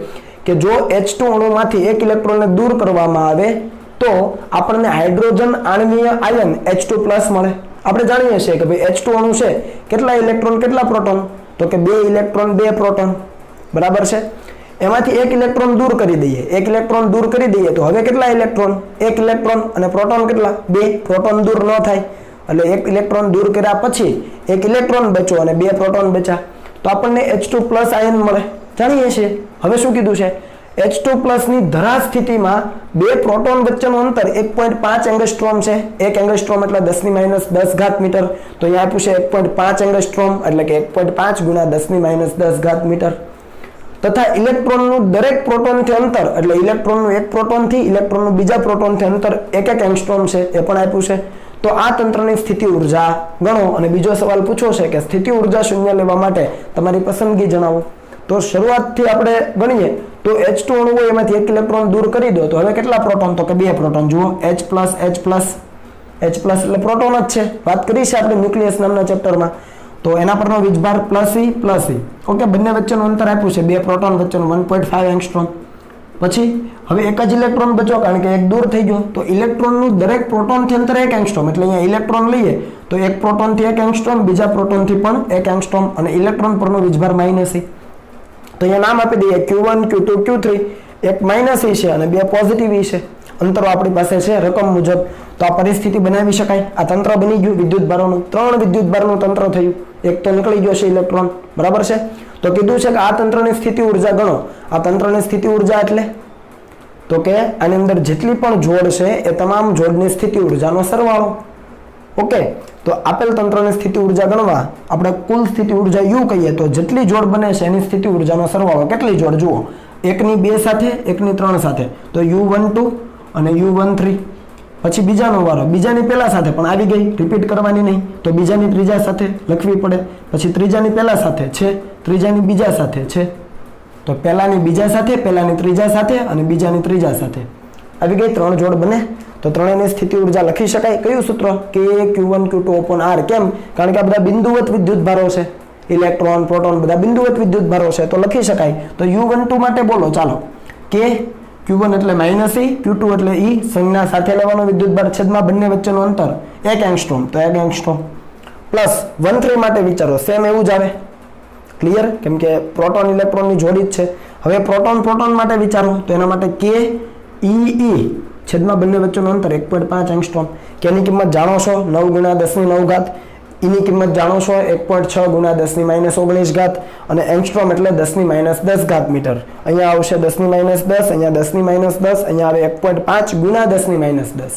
કે જો H2 અણુમાંથી એક ઇલેક્ટ્રોનને દૂર કરવામાં આવે તો આપણને હાઇડ્રોજન આણ્વીય આયન H2+ મળે. આપણે જાણીએ છીએ કે ભાઈ H2 અણુ છે કેટલા ઇલેક્ટ્રોન કેટલા પ્રોટોન તો કે 2 ઇલેક્ટ્રોન 2 પ્રોટોન બરાબર છે. એમાંથી એક ઇલેક્ટ્રોન દૂર કરી દઈએ. એક ઇલેક્ટ્રોન દૂર કરી દઈએ તો હવે કેટલા ઇલેક્ટ્રોન? એક ઇલેક્ટ્રોન અને પ્રોટોન કેટલા? 2. પ્રોટોન દૂર ન થાય એટલે એક ઇલેક્ટ્રોન દૂર કર્યા પછી એક ઇલેક્ટ્રોન બચ્યો અને 2 પ્રોટોન બચ્યા તો આપણને H2+ આયન મળે. જાણીએ છીએ. હવે શું કીધું છે? H2+ ની ધરા સ્થિતિમાં 2 પ્રોટોન વચ્ચેનું અંતર 1.5 એંગસ્ટ્રોમ છે. 1 એંગસ્ટ્રોમ એટલે 10⁻10 મીટર તો અહીંયા આપ્યું છે 1.5 એંગસ્ટ્રોમ એટલે કે 1.5 ગુણ્યા 10⁻10 મીટર તથા ઇલેક્ટ્રોનનું દરેક પ્રોટોનથી અંતર એટલે ઇલેક્ટ્રોનનું એક પ્રોટોનથી ઇલેક્ટ્રોનનું બીજા પ્રોટોનથી અંતર 1 એંગસ્ટ્રોમ છે એ પણ આપ્યું છે. તો આ તંત્રની સ્થિતિ ઉર્જા ગણો અને બીજો સવાલ પૂછ્યો છે કે સ્થિતિ ઉર્જા શૂન્ય લેવા માટે તમારી પસંદગી જણાવો. તો શરૂઆતથી આપણે ગણીએ તો H2 અણુ હોય એમાંથી એક ઇલેક્ટ્રોન દૂર કરી દો તો હવે કેટલા પ્રોટોન તો કે 2 પ્રોટોન. જુઓ H+ એટલે પ્રોટોન જ છે. વાત કરી છે આપણે ન્યુક્લિયસ નામના ચેપ્ટરમાં. તો એના પરનો વીજભાર +E. ઓકે, બંને વચ્ચેનું અંતર આપ્યું છે 2 પ્રોટોન વચ્ચેનું 1.5 એંગસ્ટ્રોમ. પછી હવે એક જ ઇલેક્ટ્રોન બચ્યો કારણ કે એક દૂર થઈ ગયો તો ઇલેક્ટ્રોનનું દરેક પ્રોટોનથી અંતર 1 એંગસ્ટ્રોમ એટલે અહીંયા ઇલેક્ટ્રોન લઈએ તો એક પ્રોટોનથી 1 એંગસ્ટ્રોમ બીજા પ્રોટોનથી પણ 1 એંગસ્ટ્રોમ અને ઇલેક્ટ્રોન પરનો વીજભાર -E. તો અહીંયા નામ આપી દઈએ Q1 Q2 Q3. એક -E છે અને 2 પોઝિટિવ E છે. અંતરો આપણી પાસે છે રકમ મુજબ. તો આ પરિસ્થિતિ બનાવી શકાય. આ તંત્ર બની ગયું વિદ્યુત ભારોનું. 3 વિદ્યુત ભારનું તંત્ર થયું. એક તો નીકળી ગયો છે ઇલેક્ટ્રોન બરાબર છે. તો કીધું છે કે આ તંત્રની સ્થિતિ ઉર્જા ગણો. આ તંત્રની સ્થિતિ ઉર્જા એટલે તો કે આની અંદર જેટલી પણ જોડ છે એ તમામ જોડની સ્થિતિ ઉર્જાનો સરવાળો. ઓકે, તો આપેલ તંત્રની સ્થિતિ ઉર્જા ગણવા આપણે કુલ સ્થિતિ ઉર્જા U કહીએ તો જેટલી જોડ બને છે એની સ્થિતિ ઉર્જાનો સરવાળો. કેટલી જોડ? જુઓ, એકની 2 સાથે એકની 3 સાથે તો U12 અને U13. પછી બીજાનો વારો બીજાની પહેલા સાથે પણ આવી ગઈ રિપીટ કરવાની નહીં તો બીજાની ત્રીજા સાથે લખવી પડે. પછી ત્રીજાની પહેલા સાથે છે ત્રીજાની બીજા સાથે છે તો પહેલાની બીજા સાથે પહેલાની ત્રીજા સાથે અને બીજાની ત્રીજા સાથે આવી ગઈ 3 જોડ બને. તો ત્રણેયની સ્થિતિ ઉર્જા લખી શકાય. કયું સૂત્ર? K Q1 Q2/R. કેમ? કારણ કે આ બધા બિંદુવત વિદ્યુત ભારો છે. ઇલેક્ટ્રોન પ્રોટોન બધા બિંદુવત વિદ્યુત ભારો છે તો લખી શકાય. તો U12 માટે બોલો ચાલો. K Q1 એટલે -E Q2 એટલે E સંજ્ઞા સાથે લેવાનો વિદ્યુત ભાર છેદમાં બંને વચ્ચેનું અંતર 1 એંગસ્ટ્રોમ તો 1 એંગસ્ટ્રોમ પ્લસ 13 માટે વિચારો સેમ એવું જ આવે. ક્લિયર? કેમ કે પ્રોટોન ઇલેક્ટ્રોનની જોડી જ છે. હવે પ્રોટોન માટે વિચારો તો એના માટે K E છેદમાં બંને વચ્ચેનું અંતર 1.5 એંગસ્ટ્રોમ. કેની કિંમત જાણો છો? 9 × 10⁹. એની કિંમત જાણો છો 1.6 × 10⁻19 અને એંગસ્ટ્રોમ એટલે 10⁻10 મીટર. અહીંયા આવશે 10⁻10 અહીંયા 10⁻10 અહીંયા આવે 1.5 × 10⁻10.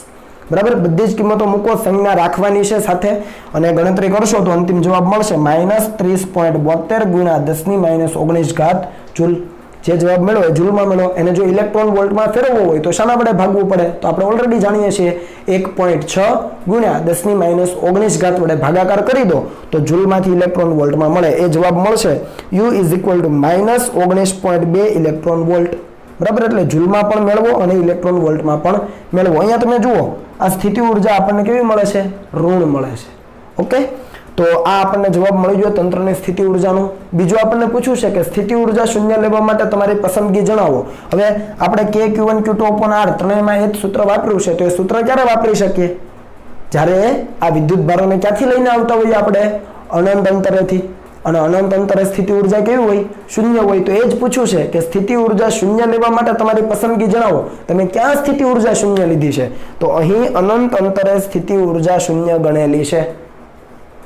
બરાબર, બધી જ કિંમતો મૂકો સંજ્ઞા રાખવાની છે સાથે અને ગણતરી કરશો તો અંતિમ જવાબ મળશે -30.72 × 10⁻19 જૂલ. જે જવાબ મેળવો એ જૂલમાં મેળવો. એને જો ઇલેક્ટ્રોન વોલ્ટમાં ફેરવવો હોય તો શાના વડે ભાગવું પડે? તો આપણે ઓલરેડી જાણીએ છીએ 1.6 × 10⁻19 વડે ભાગાકાર કરી દો તો જૂલમાંથી ઇલેક્ટ્રોન વોલ્ટમાં મળે. એ જવાબ મળશે U = -19.2 ઇલેક્ટ્રોન વોલ્ટ. બરાબર, એટલે જૂલમાં પણ મેળવો અને ઇલેક્ટ્રોન વોલ્ટમાં પણ મેળવો. અહીંયા તમે જુઓ આ સ્થિતિ ઉર્જા આપણને કેવી મળે છે? ઋણ મળે છે. ઓકે, તો આ આપણને જવાબ મળી ગયો તંત્રની સ્થિતિ ઉર્જાનું. બીજું આપણને પૂછ્યું છે કે સ્થિતિ ઉર્જા શૂન્ય લેવા માટે તમારી પસંદગી જણાવો. હવે આપણે K Q1 Q2/R ત્રણેયમાં એક સૂત્ર વાપર્યું છે તો એ સૂત્ર ક્યારે વાપરી શકીએ? જ્યારે આ વિદ્યુત ભારોને ક્યાંથી લઈને આવતા હોઈએ આપણે? અનંત અંતરેથી. અને અનંત અંતરે સ્થિતિ ઉર્જા કેવી હોય? શૂન્ય હોય. તો એ જ પૂછ્યું છે કે સ્થિતિ ઉર્જા શૂન્ય લેવા માટે તમારી પસંદગી જણાવો. તમે ક્યાં સ્થિતિ ઉર્જા શૂન્ય લીધી છે? તો અહીં અનંત અંતરે સ્થિતિ ઉર્જા શૂન્ય ગણેલી છે.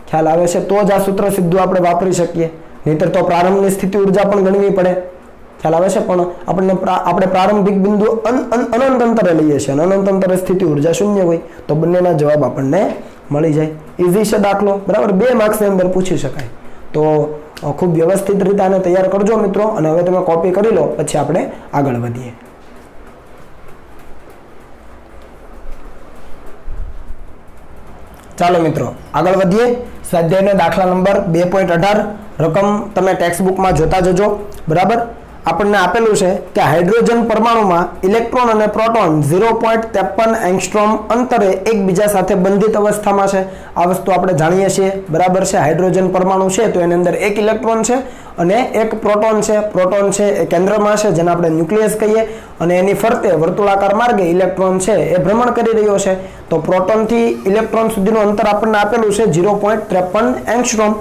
ખ્યાલ આવે છે? તો જ આ સૂત્ર સીધું આપણે વાપરી શકીએ, નહીતર તો પ્રારંભની સ્થિતિ ઉર્જા પણ ગણવી પડે. ખ્યાલ આવે છે? પણ આપણે પ્રારંભિક બિંદુ અનંત અંતરે લઈએ છીએ અને અનંત અંતરે સ્થિતિ ઉર્જા શૂન્ય હોય, તો બંનેના જવાબ આપણને મળી જાય. ઈઝી છે દાખલો, બરાબર. 2 માર્ક્સની અંદર પૂછી શકાય. તો ખૂબ વ્યવસ્થિત રીતે આને તૈયાર કરજો મિત્રો, અને હવે તમે કોપી કરી લો, પછી આપણે આગળ વધીએ. ચાલો મિત્રો આગળ વધીએ. સ્વાધ્યાયનો દાખલા નંબર 2.18 રકમ તમે ટેક્સ્ટ બુકમાં જોતા જજો, બરાબર. આપણને આપેલું છે કે હાઇડ્રોજન પરમાણુમાં ઇલેક્ટ્રોન અને પ્રોટોન 0.53 એંગસ્ટ્રોમ અંતરે એકબીજા સાથે બંધિત અવસ્થામાં છે. આ વસ્તુ આપણે જાણીએ છીએ, બરાબર છે. હાઇડ્રોજન પરમાણુ છે તો એની અંદર એક ઇલેક્ટ્રોન છે અને એક પ્રોટોન છે. પ્રોટોન છે એ કેન્દ્રમાં છે, જેને આપણે ન્યુક્લિયસ કહીએ, અને એની ફરતે વર્તુળાકાર માર્ગે ઇલેક્ટ્રોન છે એ ભ્રમણ કરી રહ્યો છે. તો પ્રોટોનથી ઇલેક્ટ્રોન સુધીનું અંતર આપણને આપેલું છે 0.53 એંગસ્ટ્રોમ,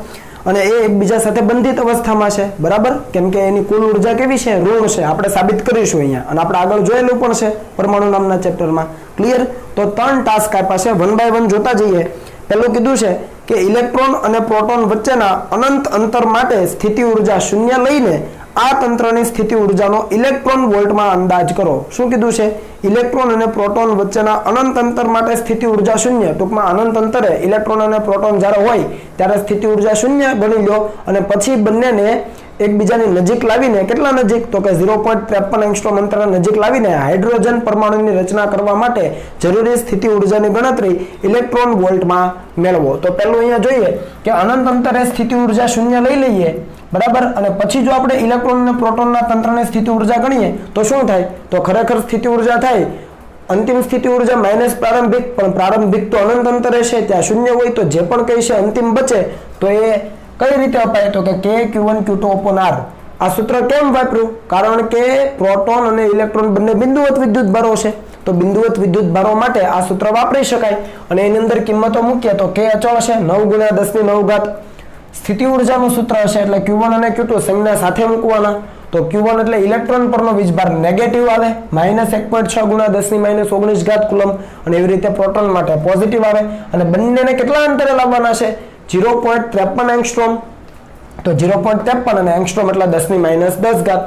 અને એ એકબીજા સાથે બંધિત અવસ્થામાં છે, બરાબર. કેમ કે એની કુલ ઉર્જા કેવી છે? ઋણ છે. આપણે સાબિત કરીશું અહીંયા, અને આપણે આગળ જોયેલું પણ છે પરમાણુ નામના ચેપ્ટરમાં. ક્લિયર? તો 3 ટાસ્ક આપ્યા છે, 1 બાય 1 જોતા જઈએ. પહેલું કીધું છે કે ઇલેક્ટ્રોન અને પ્રોટોન વચ્ચેના અનંત અંતર માટે સ્થિતિ ઉર્જા શૂન્ય લઈને આ તંત્રની સ્થિતિ ઉર્જાનો ઇલેક્ટ્રોન વોલ્ટમાં અંદાજ કરો. શું કીધું છે? ઇલેક્ટ્રોન અને પ્રોટોન વચ્ચેના અનંત અંતર માટે સ્થિતિ ઉર્જા શૂન્ય. ટૂંકમાં અનંત અંતરે ઇલેક્ટ્રોન અને પ્રોટોન જ્યારે હોય ત્યારે સ્થિતિ ઉર્જા શૂન્ય ગણી લો, અને પછી બંનેને એકબીજાની નજીક લાવીને, કેટલા નજીક? તો કે 0.53 એંગસ્ટ્રોમ અંતરે નજીક લાવીને હાઇડ્રોજન પરમાણુની રચના કરવા માટે જરૂરી સ્થિતિ ઉર્જાની ગણતરી ઇલેક્ટ્રોન વોલ્ટમાં મેળવો. તો પહેલું અહીંયા જોઈએ કે અનંત અંતરે સ્થિતિ ઉર્જા શૂન્ય લઈ લઈએ, બરાબર. અને પછી જો આપણે ઇલેક્ટ્રોન અને પ્રોટોનના તંત્રની સ્થિતિ ઉર્જા ગણીએ તો શું થાય? તો ખરેખર સ્થિતિ ઉર્જા થાય અંતિમ સ્થિતિ ઉર્જા માઇનસ પ્રારંભિક, પણ પ્રારંભિક તો અનંત અંતરે છે, ત્યાં શૂન્ય હોય, તો જે પણ કઈ છે અંતિમ બચે તો એ કઈ રીતે અપાય? તો કે K Q1 Q2 R. આ સૂત્ર કેમ વાપર્યું? કારણ કે પ્રોટોન અને ઇલેક્ટ્રોન બંને બિંદુવત વિદ્યુત ભારો છે, તો બિંદુવત વિદ્યુત ભારો માટે આ સૂત્ર વાપરી શકાય. અને એની અંદર કિંમતો મૂકીએ તો K અચળ છે, 9 × 10⁹. સ્થિતિ ઉર્જાનું સૂત્ર હશે એટલે Q1 અને Q2 સંજ્ઞા સાથે મૂકવાના. તો Q1 એટલે ઇલેક્ટ્રોન પરનો વીજભાર નેગેટિવ આવે, -1.6 × 10⁻19 કુલમ, અને એવી રીતે પ્રોટોન માટે પોઝિટિવ આવે. અને બંનેને કેટલા અંતરે લાવવાના છે? 0.53 એંગસ્ટ્રોમ. તો 0.53 અને એંગસ્ટ્રોમ એટલે 10⁻10.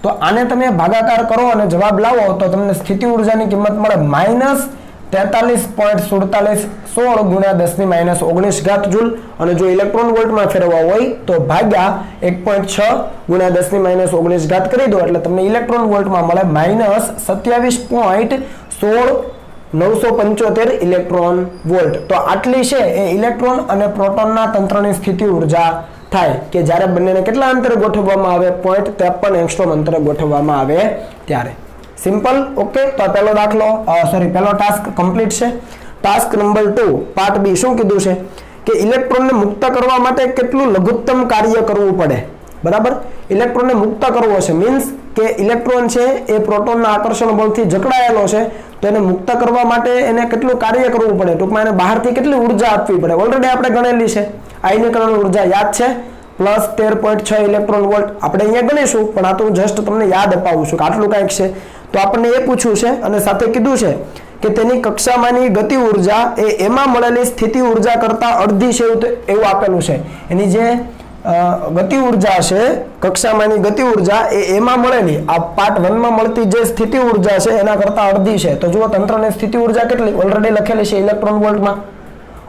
તો આને તમે ભાગાકાર કરો અને જવાબ લાવો તો તમને સ્થિતિ ઉર્જાની કિંમત મળે -43.47 16 × 10⁻19 જૂલ. અને જો ઇલેક્ટ્રોન વોલ્ટમાં ફેરવવા હોય તો ભાગ્યા 1.6 × 10⁻19 કરી દો, એટલે તમને ઇલેક્ટ્રોન વોલ્ટમાં મળે -27.16 ઇલેક્ટ્રોન વોલ્ટ. તો આટલી છે એ ઇલેક્ટ્રોન અને પ્રોટોનના તંત્રની સ્થિતિ ઉર્જા થાય કે જ્યારે બંનેને કેટલા અંતરે ગોઠવવામાં આવે? 0.53 એંગસ્ટ્રોમ અંતરે ગોઠવવામાં આવે ત્યારે. સિમ્પલ. ઓકે. તો પહેલો દાખલો પહેલો ટાસ્ક કમ્પ્લીટ છે. ટાસ્ક નંબર 2 પાર્ટ બી શું કીધું છે કે ઇલેક્ટ્રોનને મુક્ત કરવા માટે કેટલું લઘુત્તમ કાર્ય કરવું પડે, બરાબર. ઇલેક્ટ્રોનને મુક્ત કરવો છે મીન્સ કે ઇલેક્ટ્રોન છે એ પ્રોટોનના આકર્ષણ બળથી જકડાયેલો છે, તો એને મુક્ત કરવા માટે એને કેટલું કાર્ય કરવું પડે, ટૂંકમાં એને બહારથી કેટલી ઉર્જા આપવી પડે. ઓલરેડી આપણે ગણેલી છે. આયનીકરણ ઉર્જા યાદ છે, +13.6 ઇલેક્ટ્રોન વોલ્ટ. આપણે અહીંયા ગણીશું, પણ આ તો હું જસ્ટ તમને યાદ અપાવું છું કે આટલું કંઈક છે. તો આપણને એ પૂછ્યું છે અને સાથે કીધું છે કે તેની કક્ષામાંની ગતિ ઉર્જા એ એમાં મળેલી સ્થિતિ ઉર્જા કરતા અડધી છે એવું આપેલું છે. એની જે ગતિ ઉર્જા છે, કક્ષામાંની ગતિ ઉર્જા એ એમાં મળેલી, આ પાર્ટ 1 માં મળતી જે સ્થિતિ ઉર્જા છે એના કરતા અડધી છે. તો જુઓ તંત્રની સ્થિતિ ઉર્જા કેટલી ઓલરેડી લખેલી છે ઇલેક્ટ્રોન વોલ્ટમાં,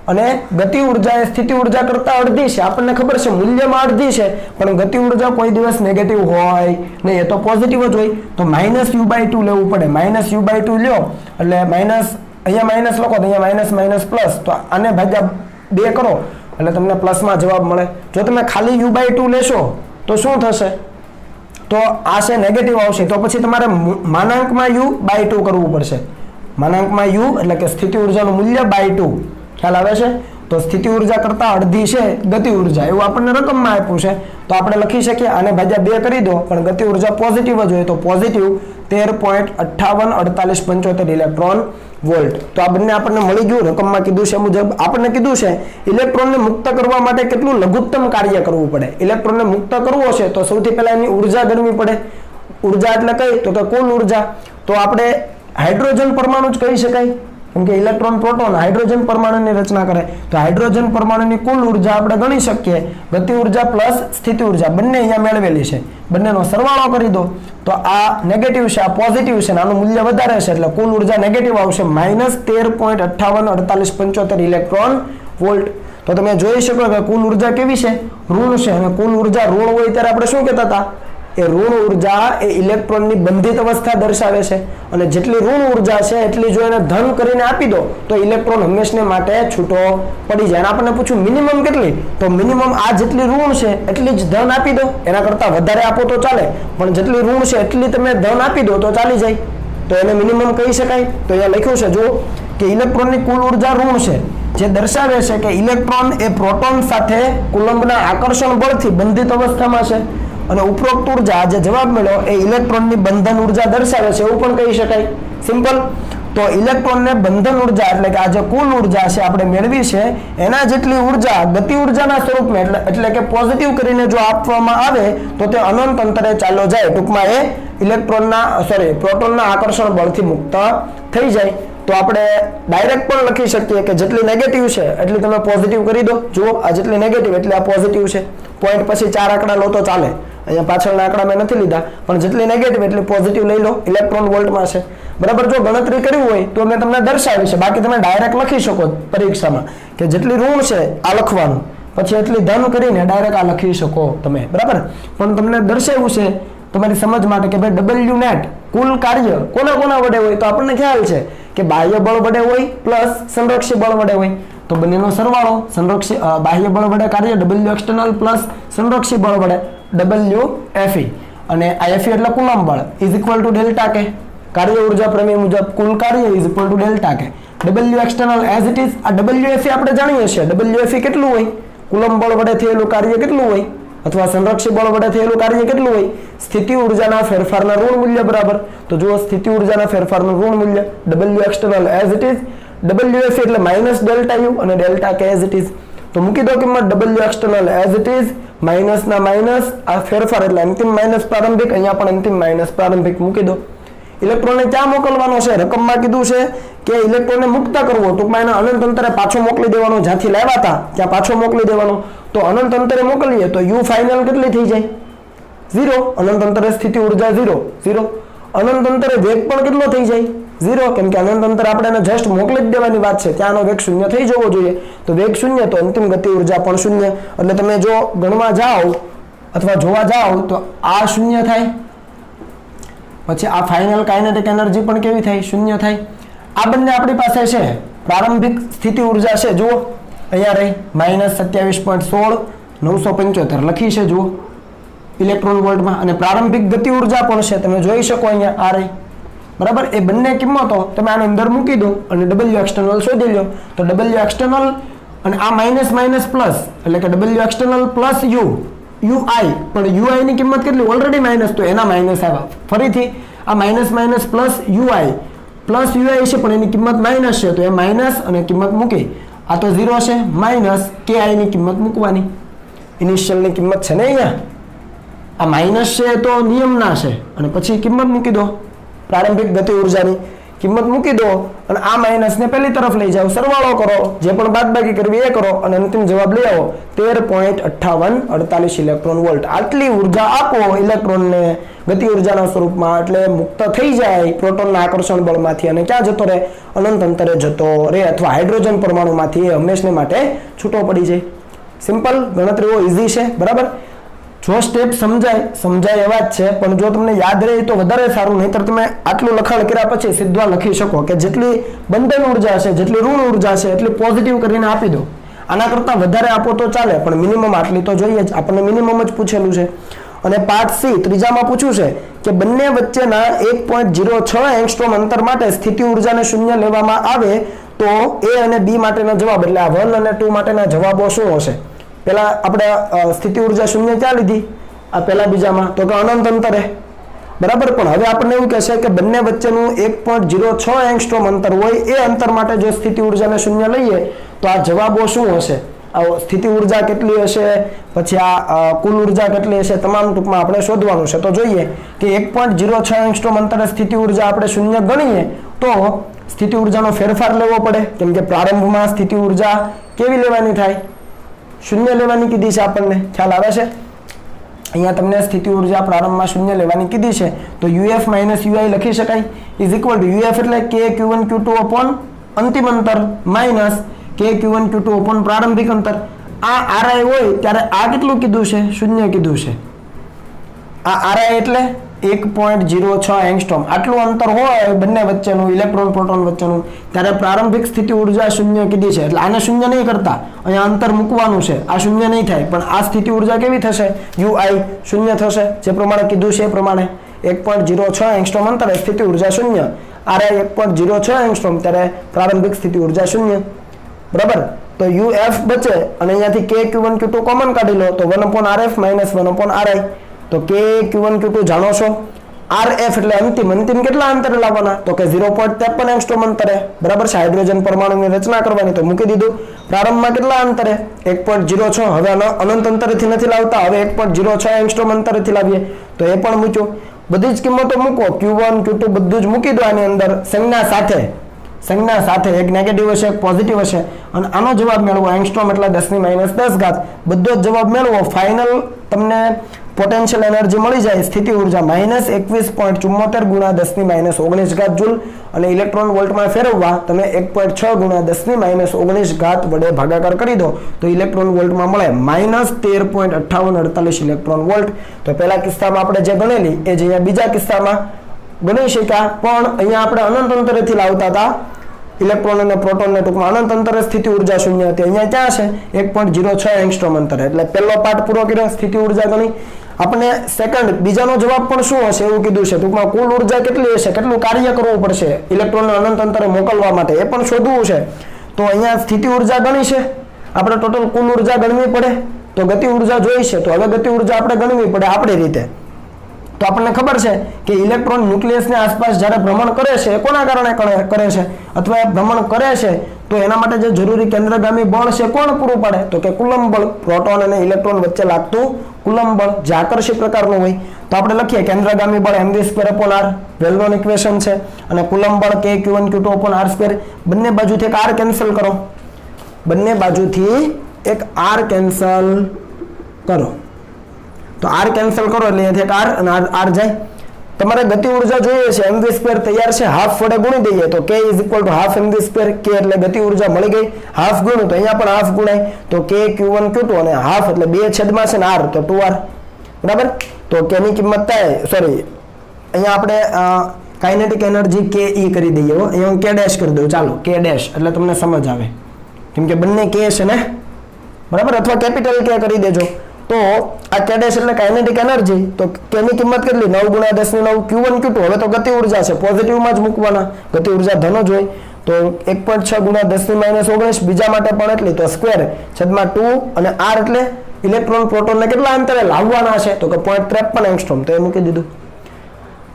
અને ગતિ ઉર્જા એ સ્થિતિ ઉર્જા કરતા અડધી છે. આપણને ખબર છે મૂલ્યમાં અડધી છે, પણ ગતિ ઉર્જા કોઈ દિવસ નેગેટિવ હોય નહીં, એ તો પોઝિટિવ જ હોય. તો -u/2 લેવું પડે. -u/2 લ્યો એટલે અહીંયા માઇનસ લખો તો અહીંયા માઇનસ પ્લસ, તો આને ભાગ્યા 2 કરો એટલે તમને પ્લસમાં જવાબ મળે. જો તમે ખાલી u/2 લેશો તો શું થશે? તો આ છે નેગેટિવ આવશે. તો પછી તમારે માનાંકમાં u/2 કરવું પડશે. માનાંકમાં u એટલે કે સ્થિતિ ઉર્જાનું મૂલ્ય /2. ખ્યાલ આવે છે? તો સ્થિતિ ઉર્જા કરતા અડધી છે ગતિ ઉર્જા, એવું આપણને રકમમાં આપ્યું છે. તો આપણે લખી શકીએ આને ભાગ્યા 2 કરી દો, પણ ગતિ ઉર્જા પોઝિટિવ જ હોય તો પોઝિટિવ 13.584875 ઇલેક્ટ્રોન વોલ્ટ. તો આ બંને આપણને મળી ગયું. રકમમાં કીધું છે મુજબ આપણને કીધું છે ઇલેક્ટ્રોનને મુક્ત કરવા માટે કેટલું લઘુત્તમ કાર્ય કરવું પડે. ઇલેક્ટ્રોનને મુક્ત કરવો છે તો સૌથી પહેલા એની ઉર્જા ગણવી પડે. ઉર્જા એટલે કઈ? તો કે કુલ ઉર્જા. તો આપણે હાઇડ્રોજન પરમાણુ જ કહી શકાય, કેમ કે ઇલેક્ટ્રોન પ્રોટોન હાઇડ્રોજન પરમાણુની રચના કરે. તો હાઇડ્રોજન પરમાણુની કુલ ઉર્જા આપણે ગણી શકીએ ગતિ ઉર્જા પ્લસ સ્થિતિ ઉર્જા બંને અહીંયા મેળવેલી છે. બંનેનો સરવાળો કરી દો તો આ નેગેટિવ છે, આ પોઝિટિવ છે, આનું મૂલ્ય વધારે છે એટલે કુલ ઉર્જા નેગેટિવ આવશે -13.584875 ઇલેક્ટ્રોન વોલ્ટ. તો તમે જોઈ શકો કે કુલ ઉર્જા કેવી છે? ઋણ છે. અને કુલ ઉર્જા ઋણ હોય ત્યારે આપણે શું કહેતા હતા? એ ઋણ ઉર્જા એ ઇલેક્ટ્રોનની બંધિત અવસ્થા દર્શાવે છે. અને જેટલી ઋણ ઉર્જા છે એટલી જો એને ધન કરીને આપી દો તો ઇલેક્ટ્રોન હંમેશને માટે છૂટો પડી જાય. અને આપણને પૂછ્યું મિનિમમ કેટલી? તો મિનિમમ આ જેટલી ઋણ છે એટલી જ ધન આપી દો. એના કરતા વધારે આપો તો ચાલે, પણ જેટલી ઋણ છે એટલી તમે ધન આપી દો તો ચાલી જાય. તો એને મિનિમમ કહી શકાય. તો અહીંયા લખ્યું છે જો કે ઇલેક્ટ્રોનની કુલ ઉર્જા ઋણ છે, જે દર્શાવે છે કે ઇલેક્ટ્રોન એ પ્રોટોન સાથે કુલંબના આકર્ષણ બળથી બંધિત અવસ્થામાં છે. અને ઉપરોક્ત ઉર્જા જે જવાબ મળ્યો એ ઇલેક્ટ્રોનની બંધન ઉર્જા દર્શાવે છે એવું પણ કહી શકાય. સિમ્પલ. તો ઇલેક્ટ્રોનને બંધન ઉર્જા એટલે કે આ જે કુલ ઉર્જા છે આપણે મેળવી છે એના જેટલી ઉર્જા ગતિ ઉર્જાના સ્વરૂપમાં એટલે કે પોઝિટિવ કરીને જો આપવામાં આવે તો તે અનંત અંતરે ચાલ્યો જાય. ટૂંકમાં એ પ્રોટોનના આકર્ષણ બળથી મુક્ત થઈ જાય. તો આપણે ડાયરેક્ટ પણ લખી શકીએ કે જેટલી નેગેટિવ છે એટલી તમે પોઝિટિવ કરી દો. જુઓ આ જેટલી નેગેટિવ એટલે આ પોઝિટિવ છે. પોઈન્ટ પછી 4 આંકડા લો તો ચાલે, અહીંયા પાછળના આંકડા મેં નથી લીધા, પણ જેટલી નેગેટિવ એટલી પોઝિટિવ લઈ લો. ઇલેક્ટ્રોન વોલ્ટમાં છે. બરાબર. જો ગણતરી કરવી હોય તો મેં તમને દર્શાવી છે, બાકી તમે ડાયરેક્ટ લખી શકો પરીક્ષામાં કે જેટલી ઋણ છે આ લખવાનું, પછી એટલી ધન કરીને ડાયરેક્ટ આ લખી શકો તમે. બરાબર. પણ તમને દર્શાવ્યું છે તમારી સમજ માટે કે ભાઈ ડબલ્યુ નેટ કુલ કાર્ય કોના કોના વડે હોય? તો આપણને ખ્યાલ છે કે બાહ્ય બળ વડે હોય પ્લસ સંરક્ષી બળ વડે હોય. તો બંનેનો સરવાળો બાહ્ય બળ વડે કાર્ય ડબલ્યુ એક્સટર્નલ પ્લસ સંરક્ષી બળ વડે ડબલ્યુ એફઈ, અને આ એફઈ એટલે કુલંબ બળ ઇઝ ઇક્વલ ટુ ડેલ્ટા કે. કાર્ય ઉર્જા પ્રમેય મુજબ કુલ કાર્ય ઇઝ ઇક્વલ ટુ ડેલ્ટા કે. W external as it is. આ ડબલ્યુ એફઈ આપણે જાણીએ છીએ. ડબલ્યુ એફઈ કેટલું હોય? કુલંબ બળ વડે થયેલું કાર્ય કેટલું હોય? અથવા સંરક્ષી બળ વડે થયેલું કાર્ય કેટલું હોય? સ્થિતિ ઉર્જાના ફેરફારના ઋણ મૂલ્ય બરાબર. તો જુઓ સ્થિતિ ઉર્જાના ફેરફારનું ઋણ મૂલ્ય W external as it is, W F એટલે માઇનસ ડેલ્ટા યુ અને ડેલ્ટા કે એઝ ઇટ ઇઝ. તો મૂકી દો કિંમત W external as it is, minus ના માઇનસ, આ ફેરફાર એટલે અંતિમ માઇનસ પ્રારંભિક, અહીંયા પણ અંતિમ માઇનસ પ્રારંભિક મૂકી દો. ઇલેક્ટ્રોનને ક્યાં મોકલવાનો છે? રકમમાં કીધું છે કે ઇલેક્ટ્રોનને મુક્ત કરવો, ટૂંકમાં એને અનંત અંતરે પાછો મોકલી દેવાનો. જ્યાંથી લાવ્યા હતા ત્યાં પાછો મોકલી દેવાનો. તો અનંત અંતરે મોકલીએ તો યુ ફાઇનલ કેટલી થઈ જાય? 0. અનંત અંતરે સ્થિતિ ઉર્જા 0. અનંત અંતરે વેગ પણ કેટલો થઈ જાય? 0, કેમ કે અનંત અંતરે આપણે એને જસ્ટ મોકલી જ દેવાની વાત છે. ત્યાંનો વેગ 0 થઈ જવો જોઈએ. તો વેગ 0 તો અંતિમ ગતિ ઉર્જા પણ 0. એટલે તમે જો ગણવા જાઓ અથવા જોવા જાઓ તો આ 0 થાય, પછી આ ફાઇનલ કાઇનેટિક એનર્જી પણ કેવી થાય? 0 થાય. આ બંને આપણી પાસે છે. પ્રારંભિક સ્થિતિ ઉર્જા છે જુઓ અહીંયા રહી -27.16 લખી છે જુઓ ઇલેક્ટ્રોન વોલ્ટમાં, અને પ્રારંભિક ગતિ ઉર્જા પણ છે તમે જોઈ શકો અહીંયા આ રહી. બરાબર. એ બંને કિંમતો તમે આની અંદર મૂકી દો અને ડબલ્યુ એક્સટર્નલ શોધી લો. તો ડબલ્યુ એક્સટર્નલ અને આ માઇનસ માઇનસ પ્લસ એટલે કે ડબલ્યુ એક્સટર્નલ પ્લસ યુઆઈ, પણ યુઆઈ ની કિંમત કેટલી? ઓલરેડી માઇનસ, તો એના માઇનસ આવ્યા. ફરીથી આ માઇનસ માઇનસ પ્લસ યુઆઈ છે પણ એની કિંમત માઇનસ છે, તો એ માઇનસ અને કિંમત મૂકી. આ તો 0 છે, માઇનસ કે આઈ ની કિંમત મૂકવાની. ઇનિશિયલ ની કિંમત છે ને અહીંયા આ માઇનસ છે તો નિયમના છે, અને પછી કિંમત મૂકી દો પ્રારંભિક ગતિ ઉર્જાની કિંમત મૂકી દો અને આ માઇનસ ને પેલી તરફ લઈ જાઓ, સરવાળો કરો, જે પણ બાદબાકી કરવી એ કરો અને અંતિમ જવાબ લઈ આવો 13.5848 ઇલેક્ટ્રોન વોલ્ટ. આટલી ઉર્જા આપો ઇલેક્ટ્રોનને ગતિ ઉર્જાના સ્વરૂપમાં એટલે મુક્ત થઈ જાય પ્રોટોનના આકર્ષણ બળમાંથી અને ક્યાં જતો રહે? અનંત અંતરે જતો રહે, અથવા હાઇડ્રોજન પરમાણુમાંથી હંમેશને માટે છૂટો પડી જાય. સિમ્પલ ગણતરીઓ ઇઝી છે. બરાબર. જો સ્ટેપ સમજાય એવા જ છે, પણ જો તમને યાદ રહે તો વધારે સારું. નહીતર તમે આટલું લખાણ કર્યા પછી સીધા લખી શકો કે જેટલી બંધન ઉર્જા છે, જેટલી ઋણ ઉર્જા છે એટલી પોઝિટિવ કરીને આપી દો. આના કરતાં વધારે આપો તો ચાલે, પણ મિનિમમ આટલી તો જોઈએ જ. આપણને મિનિમમ જ પૂછેલું છે. અને પાર્ટ સી ત્રીજામાં પૂછ્યું છે કે બંને વચ્ચેના 1.06 એંગસ્ટ્રોમ અંતર માટે સ્થિતિ ઉર્જાને 0 લેવામાં આવે તો એ અને બી માટેના જવાબ એટલે આ 1 અને 2 માટેના જવાબો શું હશે? પેલા આપણે સ્થિતિ ઉર્જા 0 ક્યાં લીધી? આ પેલા બીજામાં તો કે અનંત અંતરે. બરાબર, પણ હવે આપણને એવું કહેશે કે બંને વચ્ચેનું 1.06 એંગસ્ટ્રોમ અંતર હોય, એ અંતર માટે જો સ્થિતિ ઉર્જાને શૂન્ય લઈએ તો આ જવાબો શું હશે, આ સ્થિતિ ઉર્જા કેટલી હશે, પછી આ કુલ ઉર્જા કેટલી હશે, તમામ ટૂંકમાં આપણે શોધવાનું છે. તો જોઈએ કે 1.06 એંગસ્ટ્રોમ અંતરે સ્થિતિ ઉર્જા આપણે શૂન્ય ગણીએ તો સ્થિતિ ઉર્જાનો ફેરફાર લેવો પડે, કેમ કે પ્રારંભમાં સ્થિતિ ઉર્જા કેવી લેવાની થાય, શૂન્ય લેવાની કીધી છે આપણને, ખ્યાલ આવે છે. અહીંયા તમને સ્થિતિ ઉર્જા પ્રારંભમાં શૂન્ય લેવાની કીધી છે, તો UF - UI લખી શકાય, ઇઝ ઇક્વલ ટુ UF એટલે KQ1 Q2 અપોન અંતિમ અંતર માઇનસ KQ1 Q2 અપોન પ્રારંભિક અંતર. આ RI હોય ત્યારે આ કેટલું કીધું છે, શૂન્ય કીધું છે. આ RI એટલે 1.06 એંગસ્ટ્રોમ, આટલું અંતર હોય બંને વચ્ચેનું, ઇલેક્ટ્રોન પ્રોટોન વચ્ચેનું, ત્યારે પ્રારંભિક સ્થિતિ ઉર્જા શૂન્ય કીધી છે. એટલે આને શૂન્ય નહીં કરતા, અહીંયા અંતર મૂકવાનું છે, આ શૂન્ય નહીં થાય, પણ આ સ્થિતિ ઉર્જા કેવી થશે, UI શૂન્ય થશે, જે પ્રમાણે કીધું છે એ પ્રમાણે 1.06 એંગસ્ટ્રોમ અંતરે સ્થિતિ ઉર્જા શૂન્ય, RI 1.06 એંગસ્ટ્રોમ, ત્યારે પ્રારંભિક સ્થિતિ ઉર્જા શૂન્ય. બરાબર, તો UF બચે અને અહીંયાથી KQ1 Q2 કોમન કાઢી લો તો 1/RF - 1/RI. તો KQ1 Q2 જાણો છો, RF એટલે અંતિમ કેટલા અંતરે લાવવાના, તો કે 0.53 એંગસ્ટ્રોમ અંતરે. બરાબર છે, હાઇડ્રોજન પરમાણુની રચના કરવાની, તો મૂકી દીધું. પ્રારંભમાં કેટલા અંતરે, 1.06. હવે અનંત અંતરેથી નથી લાવતા, હવે 1.06 એંગસ્ટ્રોમ અંતરેથી લાવીએ, તો એ પણ મૂક્યું. બધી જ કિંમતો મૂકો, Q1 Q2 બધું જ મૂકી દો આની અંદર સંજ્ઞા સાથે, એક નેગેટિવ હશે, એક પોઝિટિવ હશે, અને આનો જવાબ મેળવો, એંગસ્ટ્રોમ એટલે 10⁻10, બધો જ જવાબ મેળવો. ફાઇનલ તમને પોટેન્શિયલ એનર્જી મળી જાય, સ્થિતિ ઉર્જા -21.74 ગુણ્યા 10⁻19 જૂલ, અને ઇલેક્ટ્રોન વોલ્ટમાં ફેરવવા તમે 1.6 ગુણ્યા 10⁻19 વડે ભાગાકાર કરી દો તો ઇલેક્ટ્રોન વોલ્ટમાં મળે -13.5848 ઇલેક્ટ્રોન વોલ્ટ. તો પહેલા કિસ્સામાં આપણે જે ગણેલી એ જ અહીંયા બીજા કિસ્સામાં ગણી શક્યા, પણ અહીંયા આપણે અનંત અંતરેથી લાવતા હતા ઇલેક્ટ્રોન અને પ્રોટોનને, ટૂંકમાં અનંત અંતરે સ્થિતિ ઉર્જા શૂન્ય હતી. અહીંયા ક્યાં છે, 1.06 એંગસ્ટ્રોમ અંતરે. એટલે પહેલો પાર્ટ પૂરો કર્યો, સ્થિતિ ઉર્જા ગણી. આપણે સેકન્ડ બીજાનો જવાબ પણ શું હશે એવું કીધું છે, ટૂંકમાં કુલ ઉર્જા કેટલી હશે, કેટલું કાર્ય કરવું પડશે ઇલેક્ટ્રોનને અનંત અંતરે મોકલવા માટે, એ પણ શોધવું છે. તો અહીંયા સ્થિતિ ઉર્જા ગણી છે, આપણે ટોટલ કુલ ઉર્જા ગણવી પડે, તો ગતિ ઉર્જા જોઈ છે, તો હવે ગતિ ઉર્જા આપણે ગણવી પડે આપણી રીતે. તો આપણને ખબર છે કે ઇલેક્ટ્રોન ન્યુક્લિયસની આસપાસ જ્યારે ભ્રમણ કરે છે, કોના કારણે કરે છે, અથવા એ ભ્રમણ કરે છે તો એના માટે જે જરૂરી કેન્દ્રગામી બળ છે કોણ પૂરું પાડે, તો કે કુલમ્બ બળ. પ્રોટોન અને ઇલેક્ટ્રોન વચ્ચે લાગતું કુલમ્બ બળ જે આકર્ષી પ્રકારનું હોય. તો આપણે લખીએ કેન્દ્રગામી બળ mv²/r, વેલ્નોન ઇક્વેશન છે, અને કુલમ્બ બળ KQ1 Q2/r². બંને બાજુથી એક r કેન્સલ કરો, બંને બાજુથી એક r કેન્સલ કરો, તો r કેન્સલ કરો એટલે અહીંયાથી એક r અને r જાય. તમારે ગતિ ઉર્જા જોઈએ છે, mv² તૈયાર છે, હાફ વડે ગુણી દઈએ તો k = ½ mv², k એટલે ગતિ ઉર્જા મળી ગઈ, હાફ ગુણું તો અહીંયા પણ હાફ ગુણાય, તો KQ1 Q2 અને હાફ એટલે 2 છેદમાં છે ને r, તો 2r. બરાબર, તો k ની કિંમત થાય, સોરી અહીંયા આપણે કાઇનેટિક એનર્જી ke કરી દઈએ, અહીંયા હું k ડેશ કરી દઉં, ચાલો k ડેશ એટલે તમને સમજ આવે, કેમ કે બંને k છે ને. બરાબર, અથવા કેપિટલ k કરી દેજો. તો આ k ડેશ એટલે કાઇનેટિક એનર્જી, તો k ની કિંમત કેટલી, 9 × 10⁹ Q1 Q2. હવે તો ગતિ ઉર્જા છે, પોઝિટિવમાં જ મૂકવાના, ગતિ ઉર્જા ધન જ હોય, તો 1.6 × 10⁻19 બીજા માટે પણ એટલી, તો સ્ક્વેર છેદમાં 2, અને r એટલે ઇલેક્ટ્રોન પ્રોટોનને કેટલા અંતરે લાવવાના છે, તો કે 0.53 એંગસ્ટ્રોમ. તો એ મૂકી દીધું.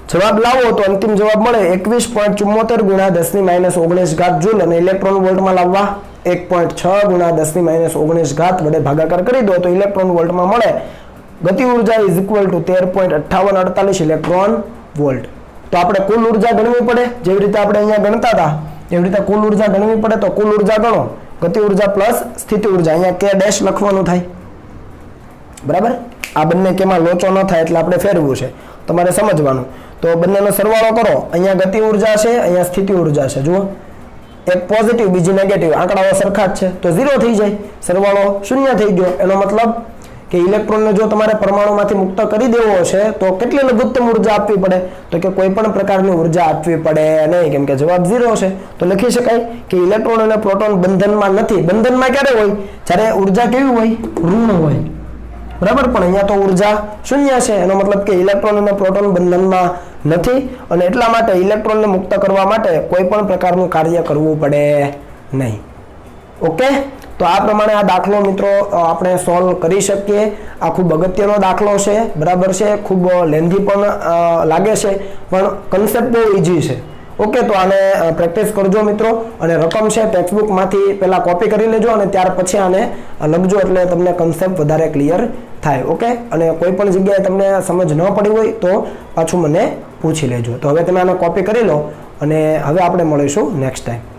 જવાબ લાવો તો અંતિમ જવાબ મળે 21.74 × 10⁻19 જૂલ, અને ઇલેક્ટ્રોન વોલ્ટમાં લાવવા 1.6 × 10⁻19 વડે ભાગાકાર કરી દો તો ઇલેક્ટ્રોન વોલ્ટમાં મળે ગતિ ઉર્જા = 13.5848 ઇલેક્ટ્રોન વોલ્ટ. તો આપણે કુલ ઉર્જા ગણવી પડે, જેવી રીતે આપણે અહીંયા ગણતા હતા એવી રીતે કુલ ઉર્જા ગણવી પડે. તો કુલ ઉર્જા ગણો, ગતિ ઉર્જા પ્લસ સ્થિતિ ઉર્જા, અહીંયા k ડેશ લખવાનું થાય. બરાબર, આ બંને કેમાં લોચો ન થાય એટલે આપણે ફેરવું છે, તમારે સમજવાનું. તો બંનેનો સરવાળો કરો, અહીંયા ગતિ ઉર્જા છે, અહીંયા સ્થિતિ ઉર્જા છે, જુઓ એક પોઝિટિવ બીજી નેગેટિવ, આંકડાઓ સરખા જ છે તો 0 થઈ જાય, સરવાળો 0 થઈ ગયો. એનો મતલબ કે ઇલેક્ટ્રોનને જો તમારે પરમાણુમાંથી મુક્ત કરી દેવો છે તો કેટલી લઘુત્તમ ઉર્જા આપવી પડે, તો કે કોઈ પણ પ્રકારની ઉર્જા આપવી પડે નહીં, કેમ કે જવાબ 0 છે. તો લખી શકાય કે ઇલેક્ટ્રોન અને પ્રોટોન બંધનમાં નથી. બંધનમાં ક્યારે હોય, જ્યારે ઉર્જા કેવી હોય, ઋણ હોય. બરાબર, પણ અહીંયા તો ઉર્જા 0 છે, એનો મતલબ કે ઇલેક્ટ્રોન અને પ્રોટોન બંધનમાં નથી, અને એટલા માટે ઇલેક્ટ્રોનને મુક્ત કરવા માટે કોઈ પણ પ્રકારનું કાર્ય કરવું પડે નહીં. ઓકે, તો આ પ્રમાણે આ દાખલો મિત્રો આપણે સોલ્વ કરી શકીએ. આ ખૂબ અગત્યનો દાખલો છે, બરાબર છે. ખૂબ લેન્ધી પણ લાગે છે, પણ કન્સેપ્ટ બહુ ઇઝી છે. ઓકે, તો આને પ્રેક્ટિસ કરજો મિત્રો. અને રકમ છે ટેક્સ્ટબુકમાંથી પહેલાં કોપી કરી લેજો અને ત્યાર પછી આને લખજો, એટલે તમને કન્સેપ્ટ વધારે ક્લિયર થાય. ઓકે, અને કોઈ પણ જગ્યાએ તમને સમજ ન પડી હોય તો પાછું મને પૂછી લેજો. તો હવે તમે આને કોપી કરી લો અને હવે આપણે મળીશું નેક્સ્ટ ટાઈમ.